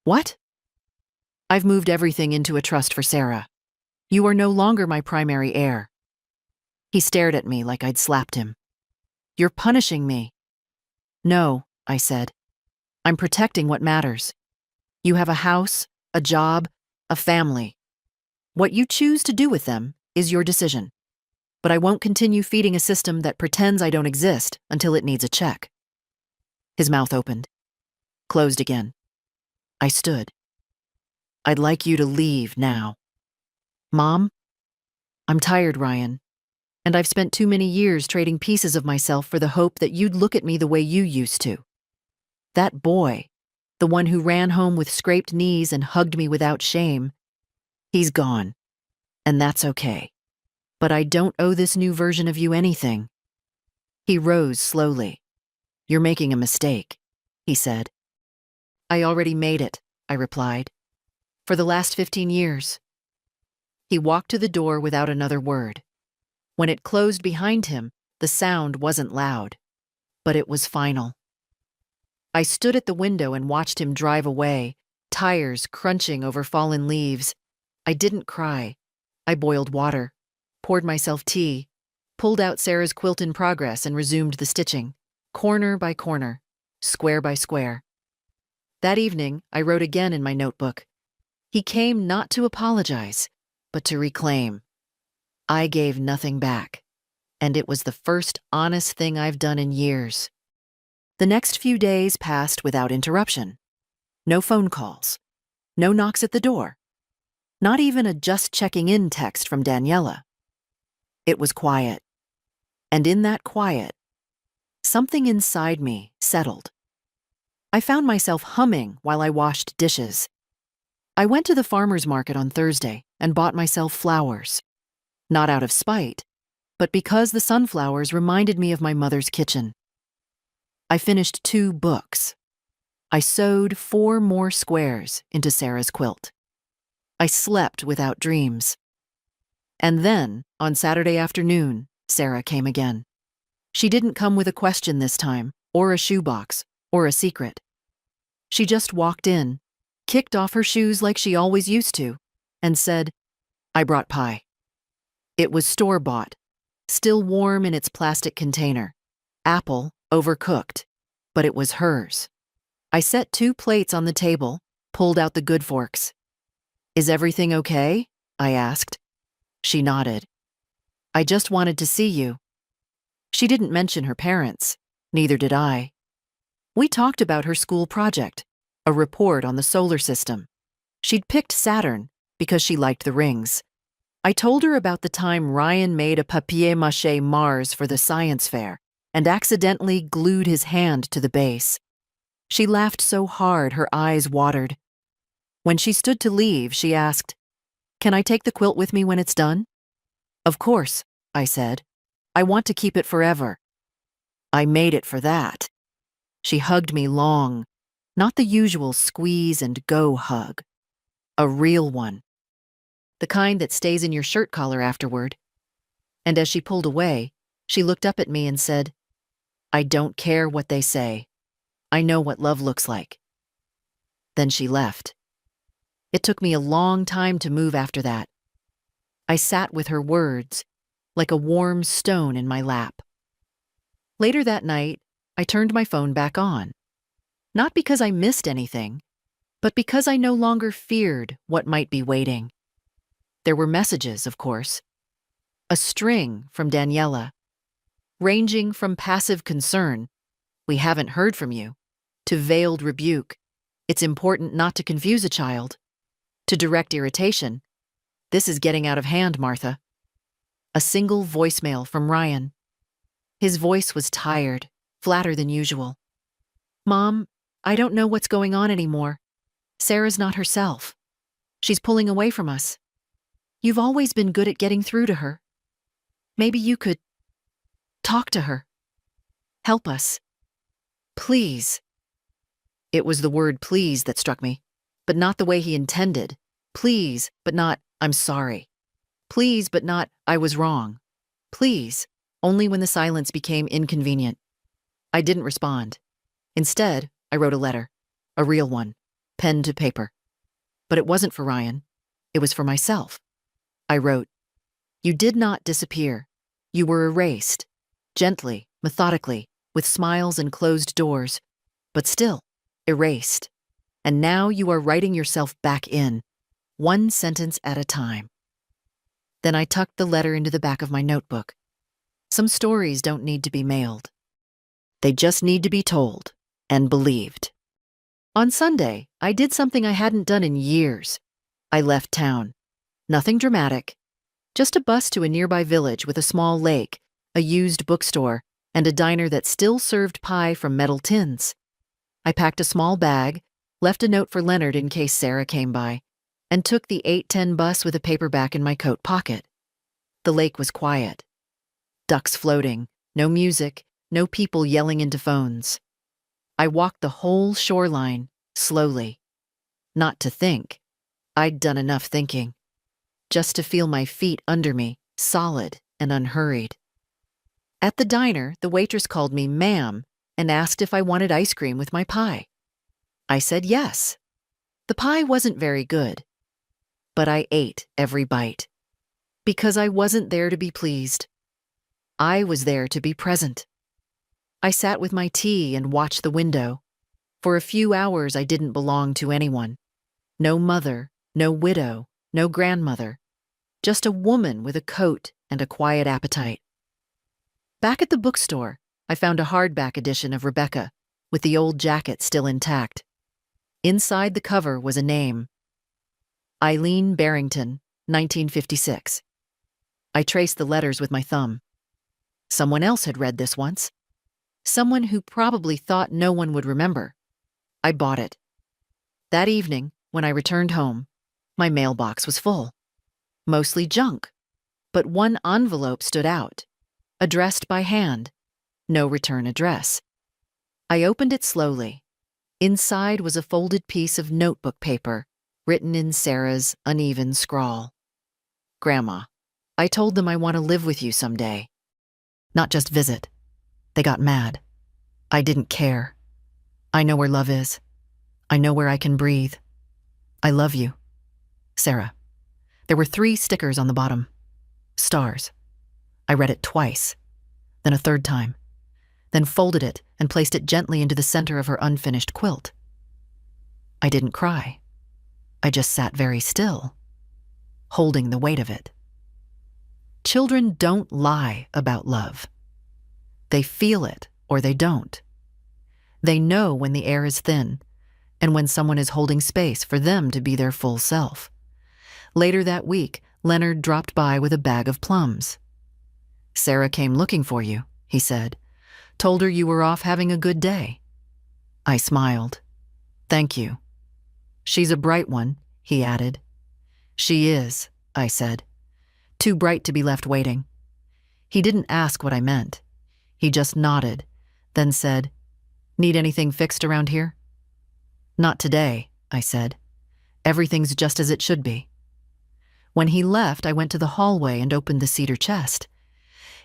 "What?" "I've moved everything into a trust for Sarah. You are no longer my primary heir." He stared at me like I'd slapped him. "You're punishing me." "No," I said. "I'm protecting what matters. You have a house, a job, a family. What you choose to do with them is your decision. But I won't continue feeding a system that pretends I don't exist until it needs a check." His mouth opened, closed again. I stood. "I'd like you to leave now." "Mom?" "I'm tired, Ryan. And I've spent too many years trading pieces of myself for the hope that you'd look at me the way you used to. That boy, the one who ran home with scraped knees and hugged me without shame, he's gone. And that's okay. But I don't owe this new version of you anything." He rose slowly. "You're making a mistake," he said. "I already made it," I replied. "For the last 15 years. He walked to the door without another word. When it closed behind him, the sound wasn't loud, but it was final. I stood at the window and watched him drive away, tires crunching over fallen leaves. I didn't cry. I boiled water, poured myself tea, pulled out Sarah's quilt in progress and resumed the stitching, corner by corner, square by square. That evening, I wrote again in my notebook. He came not to apologize, but to reclaim. I gave nothing back, and it was the first honest thing I've done in years. The next few days passed without interruption. No phone calls, no knocks at the door, not even a just checking in text from Daniela. It was quiet, and in that quiet, something inside me settled. I found myself humming while I washed dishes. I went to the farmer's market on Thursday and bought myself flowers. Not out of spite, but because the sunflowers reminded me of my mother's kitchen. I finished 2 books. I sewed 4 more squares into Sarah's quilt. I slept without dreams. And then, on Saturday afternoon, Sarah came again. She didn't come with a question this time, or a shoebox, or a secret. She just walked in, kicked off her shoes like she always used to, and said, "I brought pie." It was store-bought, still warm in its plastic container. Apple, overcooked, but it was hers. I set 2 plates on the table, pulled out the good forks. "Is everything okay?" I asked. She nodded. "I just wanted to see you." She didn't mention her parents, neither did I. We talked about her school project, a report on the solar system. She'd picked Saturn because she liked the rings. I told her about the time Ryan made a papier-mâché Mars for the science fair and accidentally glued his hand to the base. She laughed so hard her eyes watered. When she stood to leave, she asked, "Can I take the quilt with me when it's done?" "Of course," I said. "I want to keep it forever." I made it for that. She hugged me long, not the usual squeeze and go hug. A real one. The kind that stays in your shirt collar afterward. And as she pulled away, she looked up at me and said, "I don't care what they say. I know what love looks like." Then she left. It took me a long time to move after that. I sat with her words, like a warm stone in my lap. Later that night, I turned my phone back on. Not because I missed anything, but because I no longer feared what might be waiting. There were messages, of course. A string from Daniela, ranging from passive concern, "We haven't heard from you," to veiled rebuke, "It's important not to confuse a child," to direct irritation, "This is getting out of hand, Martha." A single voicemail from Ryan. His voice was tired, flatter than usual. "Mom, I don't know what's going on anymore. Sarah's not herself. She's pulling away from us. You've always been good at getting through to her. Maybe you could talk to her. Help us. Please." It was the word please that struck me, but not the way he intended. Please, but not "I'm sorry." Please, but not "I was wrong." Please, only when the silence became inconvenient. I didn't respond. Instead, I wrote a letter, a real one, pen to paper. But it wasn't for Ryan. It was for myself. I wrote, "You did not disappear. You were erased, gently, methodically, with smiles and closed doors, but still erased. And now you are writing yourself back in, one sentence at a time." Then I tucked the letter into the back of my notebook. Some stories don't need to be mailed. They just need to be told and believed. On Sunday, I did something I hadn't done in years. I left town. Nothing dramatic. Just a bus to a nearby village with a small lake, a used bookstore, and a diner that still served pie from metal tins. I packed a small bag, left a note for Leonard in case Sarah came by, and took the 8:10 bus with a paperback in my coat pocket. The lake was quiet. Ducks floating, no music, no people yelling into phones. I walked the whole shoreline, slowly. Not to think. I'd done enough thinking. Just to feel my feet under me, solid and unhurried. At the diner, the waitress called me ma'am and asked if I wanted ice cream with my pie. I said yes. The pie wasn't very good, but I ate every bite. Because I wasn't there to be pleased. I was there to be present. I sat with my tea and watched the window. For a few hours I didn't belong to anyone. No mother, no widow, no grandmother. Just a woman with a coat and a quiet appetite. Back at the bookstore, I found a hardback edition of Rebecca, with the old jacket still intact. Inside the cover was a name. Eileen Barrington, 1956. I traced the letters with my thumb. Someone else had read this once. Someone who probably thought no one would remember. I bought it. That evening, when I returned home, my mailbox was full. Mostly junk, but one envelope stood out, addressed by hand, no return address. I opened it slowly. Inside was a folded piece of notebook paper, written in Sarah's uneven scrawl. Grandma, I told them I want to live with you someday. Not just visit. They got mad. I didn't care. I know where love is. I know where I can breathe. I love you. Sarah. There were 3 stickers on the bottom. Stars. I read it twice, then a third time, then folded it and placed it gently into the center of her unfinished quilt. I didn't cry. I just sat very still, holding the weight of it. Children don't lie about love. They feel it or they don't. They know when the air is thin and when someone is holding space for them to be their full self. Later that week, Leonard dropped by with a bag of plums. Sarah came looking for you, he said. Told her you were off having a good day. I smiled. Thank you. She's a bright one, he added. She is, I said. Too bright to be left waiting. He didn't ask what I meant. He just nodded, then said, Need anything fixed around here? Not today, I said. Everything's just as it should be. When he left, I went to the hallway and opened the cedar chest.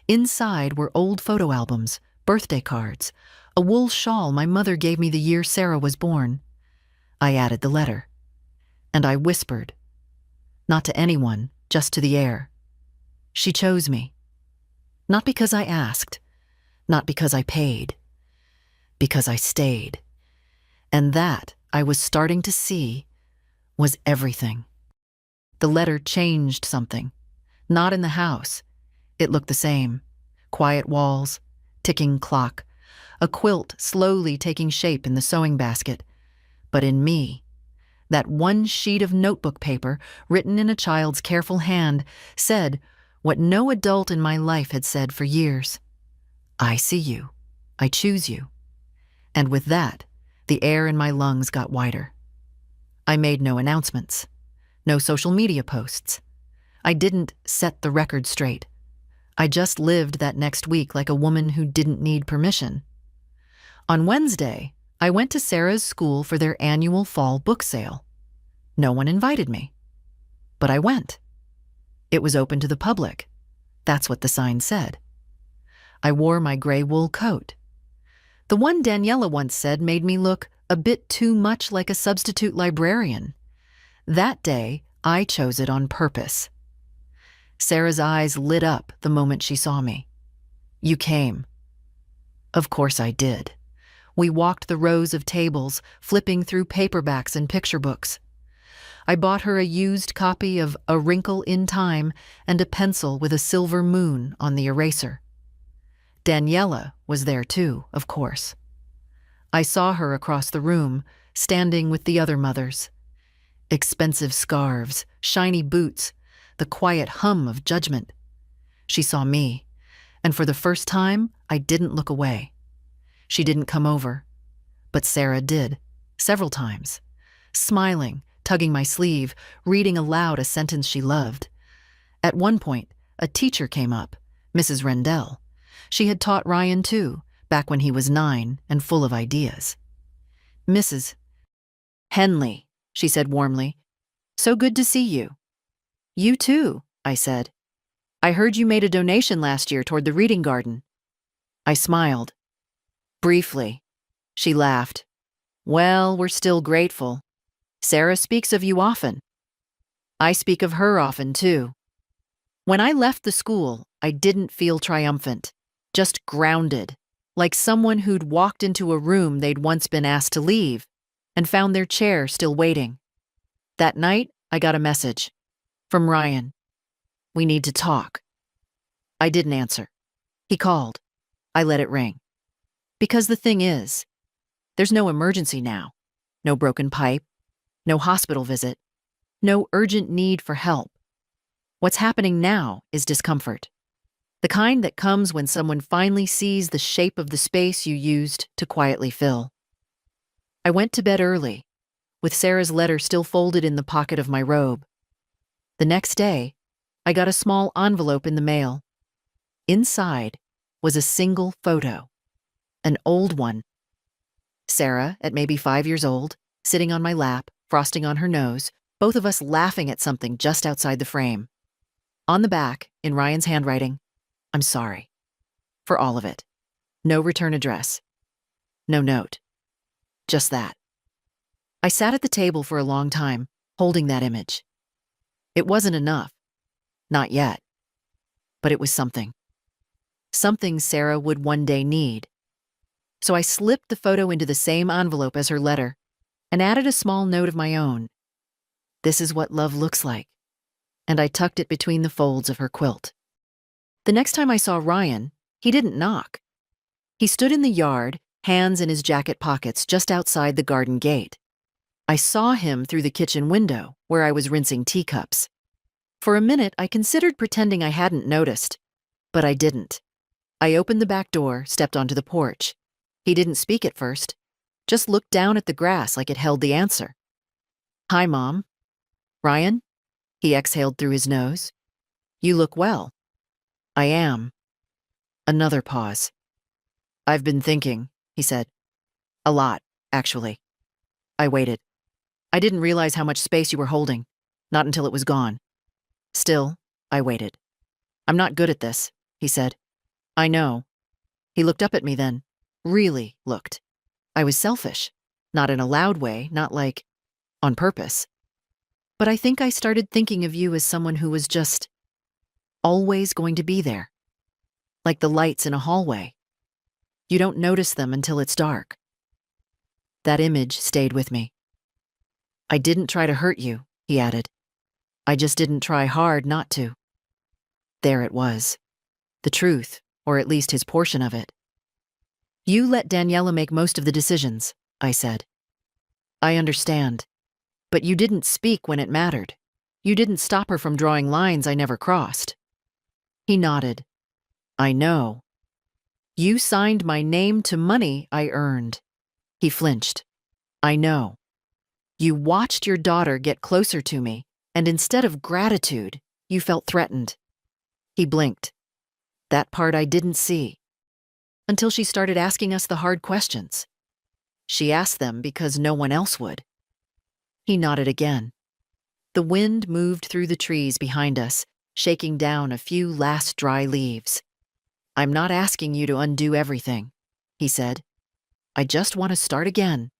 Inside were old photo albums, birthday cards, a wool shawl my mother gave me the year Sarah was born. I added the letter. And I whispered. Not to anyone, just to the air. She chose me. Not because I asked, not because I paid, because I stayed. And that, I was starting to see, was everything. The letter changed something. Not in the house. It looked the same. Quiet walls, ticking clock, a quilt slowly taking shape in the sewing basket. But in me, that one sheet of notebook paper, written in a child's careful hand, said what no adult in my life had said for years. I see you. I choose you. And with that, the air in my lungs got wider. I made no announcements. No social media posts. I didn't set the record straight. I just lived that next week like a woman who didn't need permission. On Wednesday, I went to Sarah's school for their annual fall book sale. No one invited me. But I went. It was open to the public. That's what the sign said. I wore my gray wool coat. The one Daniela once said made me look a bit too much like a substitute librarian. That day, I chose it on purpose. Sarah's eyes lit up the moment she saw me. You came. Of course I did. We walked the rows of tables, flipping through paperbacks and picture books. I bought her a used copy of A Wrinkle in Time and a pencil with a silver moon on the eraser. Daniela was there too, of course. I saw her across the room, standing with the other mothers. Expensive scarves, shiny boots, the quiet hum of judgment. She saw me, and for the first time, I didn't look away. She didn't come over, but Sarah did, several times, smiling, tugging my sleeve, reading aloud a sentence she loved. At one point, a teacher came up, Mrs. Rendell. She had taught Ryan too, back when he was 9 and full of ideas. Mrs. Henley, she said warmly. So good to see you. You too, I said. I heard you made a donation last year toward the reading garden. I smiled. Briefly. She laughed. Well, we're still grateful. Sarah speaks of you often. I speak of her often too. When I left the school, I didn't feel triumphant, just grounded, like someone who'd walked into a room they'd once been asked to leave and found their chair still waiting. That night, I got a message. From Ryan. We need to talk. I didn't answer. He called. I let it ring. Because the thing is, there's no emergency now. No broken pipe. No hospital visit. No urgent need for help. What's happening now is discomfort. The kind that comes when someone finally sees the shape of the space you used to quietly fill. I went to bed early, with Sarah's letter still folded in the pocket of my robe. The next day, I got a small envelope in the mail. Inside was a single photo, an old one, Sarah, at maybe 5 years old, sitting on my lap, frosting on her nose, both of us laughing at something just outside the frame. On the back, in Ryan's handwriting, "I'm sorry. For all of it. No return address. No note. Just that." I sat at the table for a long time, holding that image. It wasn't enough. Not yet. But it was something. Something Sarah would one day need. So I slipped the photo into the same envelope as her letter and added a small note of my own. "This is what love looks like." And I tucked it between the folds of her quilt. The next time I saw Ryan, he didn't knock. He stood in the yard, hands in his jacket pockets just outside the garden gate. I saw him through the kitchen window, where I was rinsing teacups. For a minute, I considered pretending I hadn't noticed, but I didn't. I opened the back door, stepped onto the porch. He didn't speak at first, just looked down at the grass like it held the answer. "Hi, Mom." "Ryan?" He exhaled through his nose. "You look well." "I am." Another pause. "I've been thinking," he said. "A lot, actually." I waited. I didn't realize how much space you were holding, not until it was gone. Still, I waited. "I'm not good at this," he said. "I know." He looked up at me then. Really looked. I was selfish. Not in a loud way, not like on purpose. But I think I started thinking of you as someone who was just always going to be there. Like the lights in a hallway. You don't notice them until it's dark. That image stayed with me. "I didn't try to hurt you," he added. "I just didn't try hard not to." There it was. The truth, or at least his portion of it. "You let Daniela make most of the decisions," I said. "I understand. But you didn't speak when it mattered. You didn't stop her from drawing lines I never crossed." He nodded. "I know. You signed my name to money I earned." He flinched. "I know. You watched your daughter get closer to me, and instead of gratitude, you felt threatened." He blinked. That part I didn't see. Until she started asking us the hard questions. She asked them because no one else would. He nodded again. The wind moved through the trees behind us, shaking down a few last dry leaves. "I'm not asking you to undo everything," he said. "I just want to start again."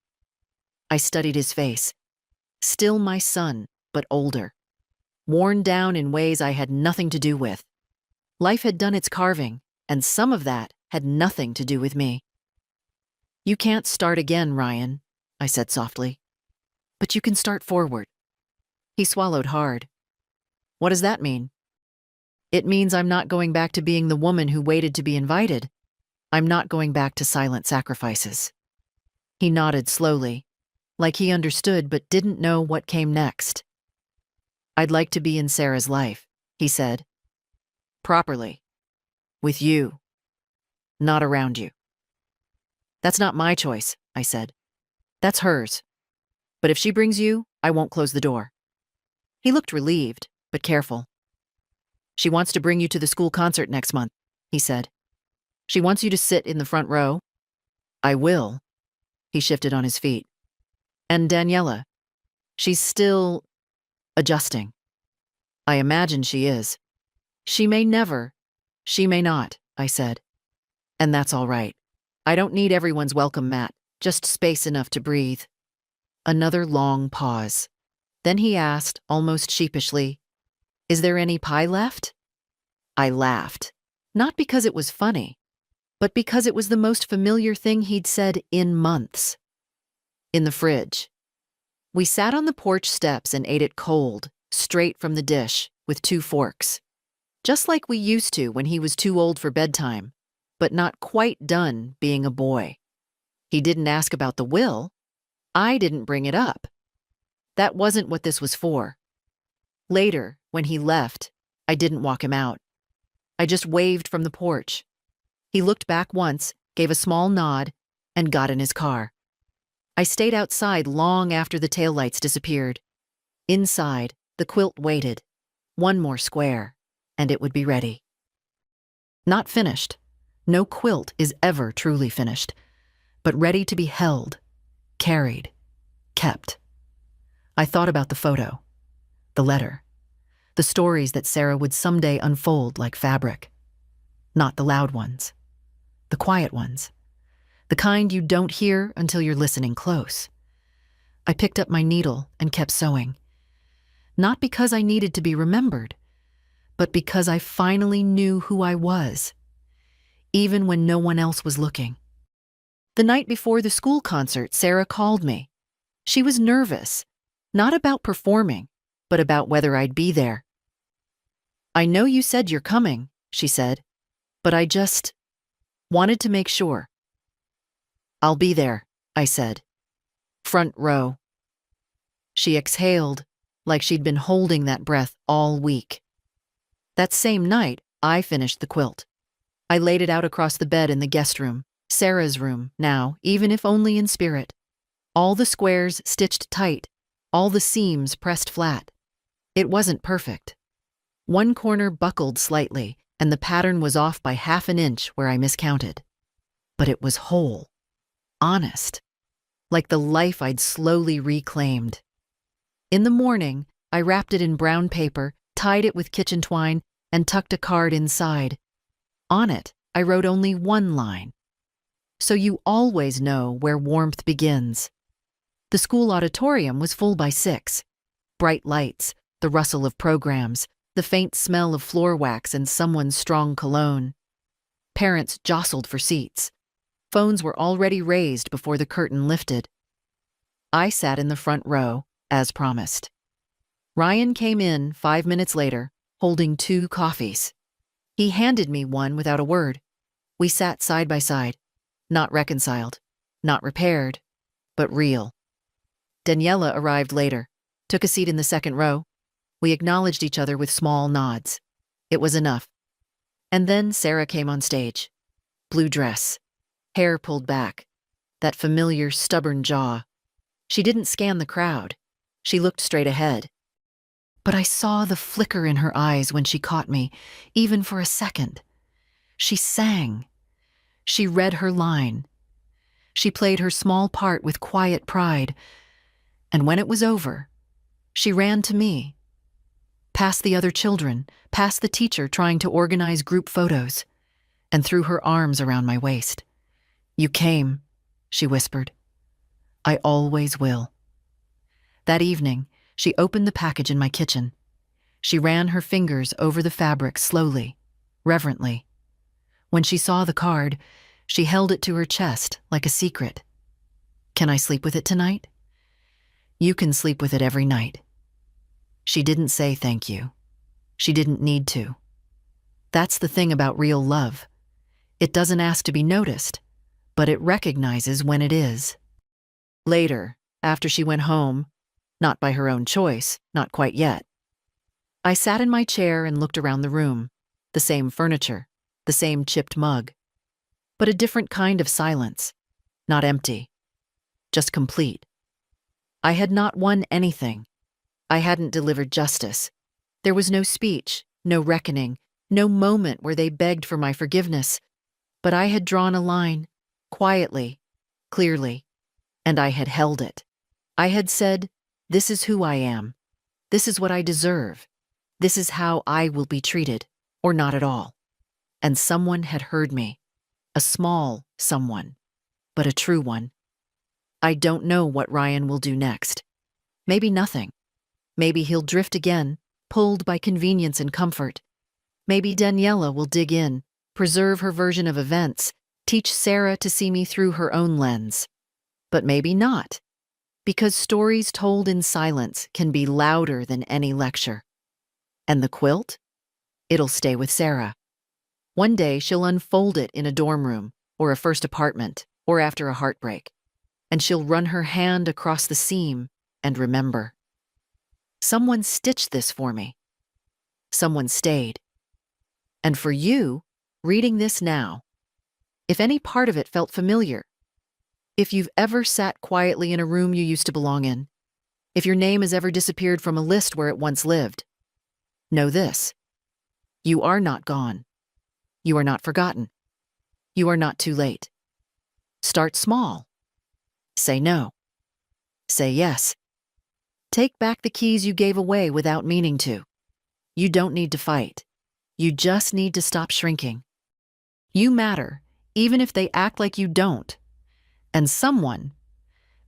I studied his face. Still my son, but older. Worn down in ways I had nothing to do with. Life had done its carving, and some of that had nothing to do with me. "You can't start again, Ryan," I said softly. "But you can start forward." He swallowed hard. "What does that mean?" "It means I'm not going back to being the woman who waited to be invited. I'm not going back to silent sacrifices." He nodded slowly, like he understood but didn't know what came next. "I'd like to be in Sarah's life," he said. "Properly. With you. Not around you." "That's not my choice," I said. "That's hers. But if she brings you, I won't close the door." He looked relieved, but careful. "She wants to bring you to the school concert next month," he said. "She wants you to sit in the front row." "I will." He shifted on his feet. "And Daniela, she's still adjusting." "I imagine she is." "She may never. She may not," I said. "And that's all right. I don't need everyone's welcome mat, just space enough to breathe." Another long pause. Then he asked, almost sheepishly, "Is there any pie left?" I laughed, not because it was funny, but because it was the most familiar thing he'd said in months. "In the fridge." We sat on the porch steps and ate it cold, straight from the dish, with 2 forks. Just like we used to when he was too old for bedtime, but not quite done being a boy. He didn't ask about the will. I didn't bring it up. That wasn't what this was for. Later, when he left, I didn't walk him out. I just waved from the porch. He looked back once, gave a small nod, and got in his car. I stayed outside long after the taillights disappeared. Inside, the quilt waited. One more square, and it would be ready. Not finished. No quilt is ever truly finished. but ready to be held, carried, kept. I thought about the photo, the letter, the stories that Sarah would someday unfold like fabric. Not the loud ones, the quiet ones, the kind you don't hear until you're listening close. I picked up my needle and kept sewing. Not because I needed to be remembered, but because I finally knew who I was, even when no one else was looking. The night before the school concert, Sarah called me. She was nervous, not about performing, but about whether I'd be there. "I know you said you're coming," she said, "but I just wanted to make sure." "I'll be there," I said. "Front row." She exhaled, like she'd been holding that breath all week. That same night, I finished the quilt. I laid it out across the bed in the guest room, Sarah's room now, even if only in spirit. All the squares stitched tight, all the seams pressed flat. It wasn't perfect. One corner buckled slightly, and the pattern was off by half an inch where I miscounted. But it was whole, honest, like the life I'd slowly reclaimed. In the morning, I wrapped it in brown paper, tied it with kitchen twine, and tucked a card inside. On it, I wrote only one line. "So you always know where warmth begins." The school auditorium was full by 6. Bright lights, the rustle of programs, the faint smell of floor wax and someone's strong cologne. Parents jostled for seats. Phones were already raised before the curtain lifted. I sat in the front row, as promised. Ryan came in 5 minutes later, holding 2 coffees. He handed me one without a word. We sat side by side, not reconciled, not repaired, but real. Daniela arrived later, took a seat in the second row. We acknowledged each other with small nods. It was enough. And then Sarah came on stage. Blue dress, hair pulled back, that familiar stubborn jaw. She didn't scan the crowd. She looked straight ahead. But I saw the flicker in her eyes when she caught me, even for a second. She sang. She read her line. She played her small part with quiet pride. And when it was over, she ran to me, past the other children, past the teacher trying to organize group photos, and threw her arms around my waist. "You came," she whispered. "I always will." That evening, she opened the package in my kitchen. She ran her fingers over the fabric slowly, reverently. When she saw the card, she held it to her chest like a secret. "Can I sleep with it tonight?" "You can sleep with it every night." She didn't say thank you. She didn't need to. That's the thing about real love. It doesn't ask to be noticed, but it recognizes when it is. Later, after she went home, not by her own choice, not quite yet, I sat in my chair and looked around the room, the same furniture, the same chipped mug, but a different kind of silence, not empty, just complete. I had not won anything. I hadn't delivered justice. There was no speech, no reckoning, no moment where they begged for my forgiveness, but I had drawn a line, quietly, clearly, and I had held it. I had said, "This is who I am. This is what I deserve. This is how I will be treated, or not at all." And someone had heard me. A small someone, but a true one. I don't know what Ryan will do next. Maybe nothing. Maybe he'll drift again, pulled by convenience and comfort. Maybe Daniela will dig in, preserve her version of events, teach Sarah to see me through her own lens. But maybe not, because stories told in silence can be louder than any lecture. And the quilt? It'll stay with Sarah. One day she'll unfold it in a dorm room, or a first apartment, or after a heartbreak, and she'll run her hand across the seam and remember. Someone stitched this for me. Someone stayed. And for you, reading this now, if any part of it felt familiar, if you've ever sat quietly in a room you used to belong in, if your name has ever disappeared from a list where it once lived, know this: you are not gone. You are not forgotten. You are not too late. Start small. Say no. Say yes. Take back the keys you gave away without meaning to. You don't need to fight. You just need to stop shrinking. You matter, even if they act like you don't. And someone,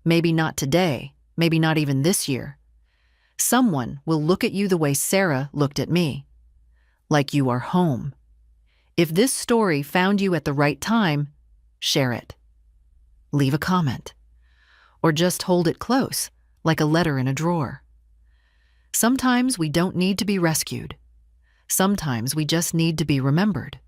maybe not today, maybe not even this year, someone will look at you the way Sarah looked at me, like you are home. If this story found you at the right time, share it. Leave a comment. Or just hold it close, like a letter in a drawer. Sometimes we don't need to be rescued. Sometimes we just need to be remembered.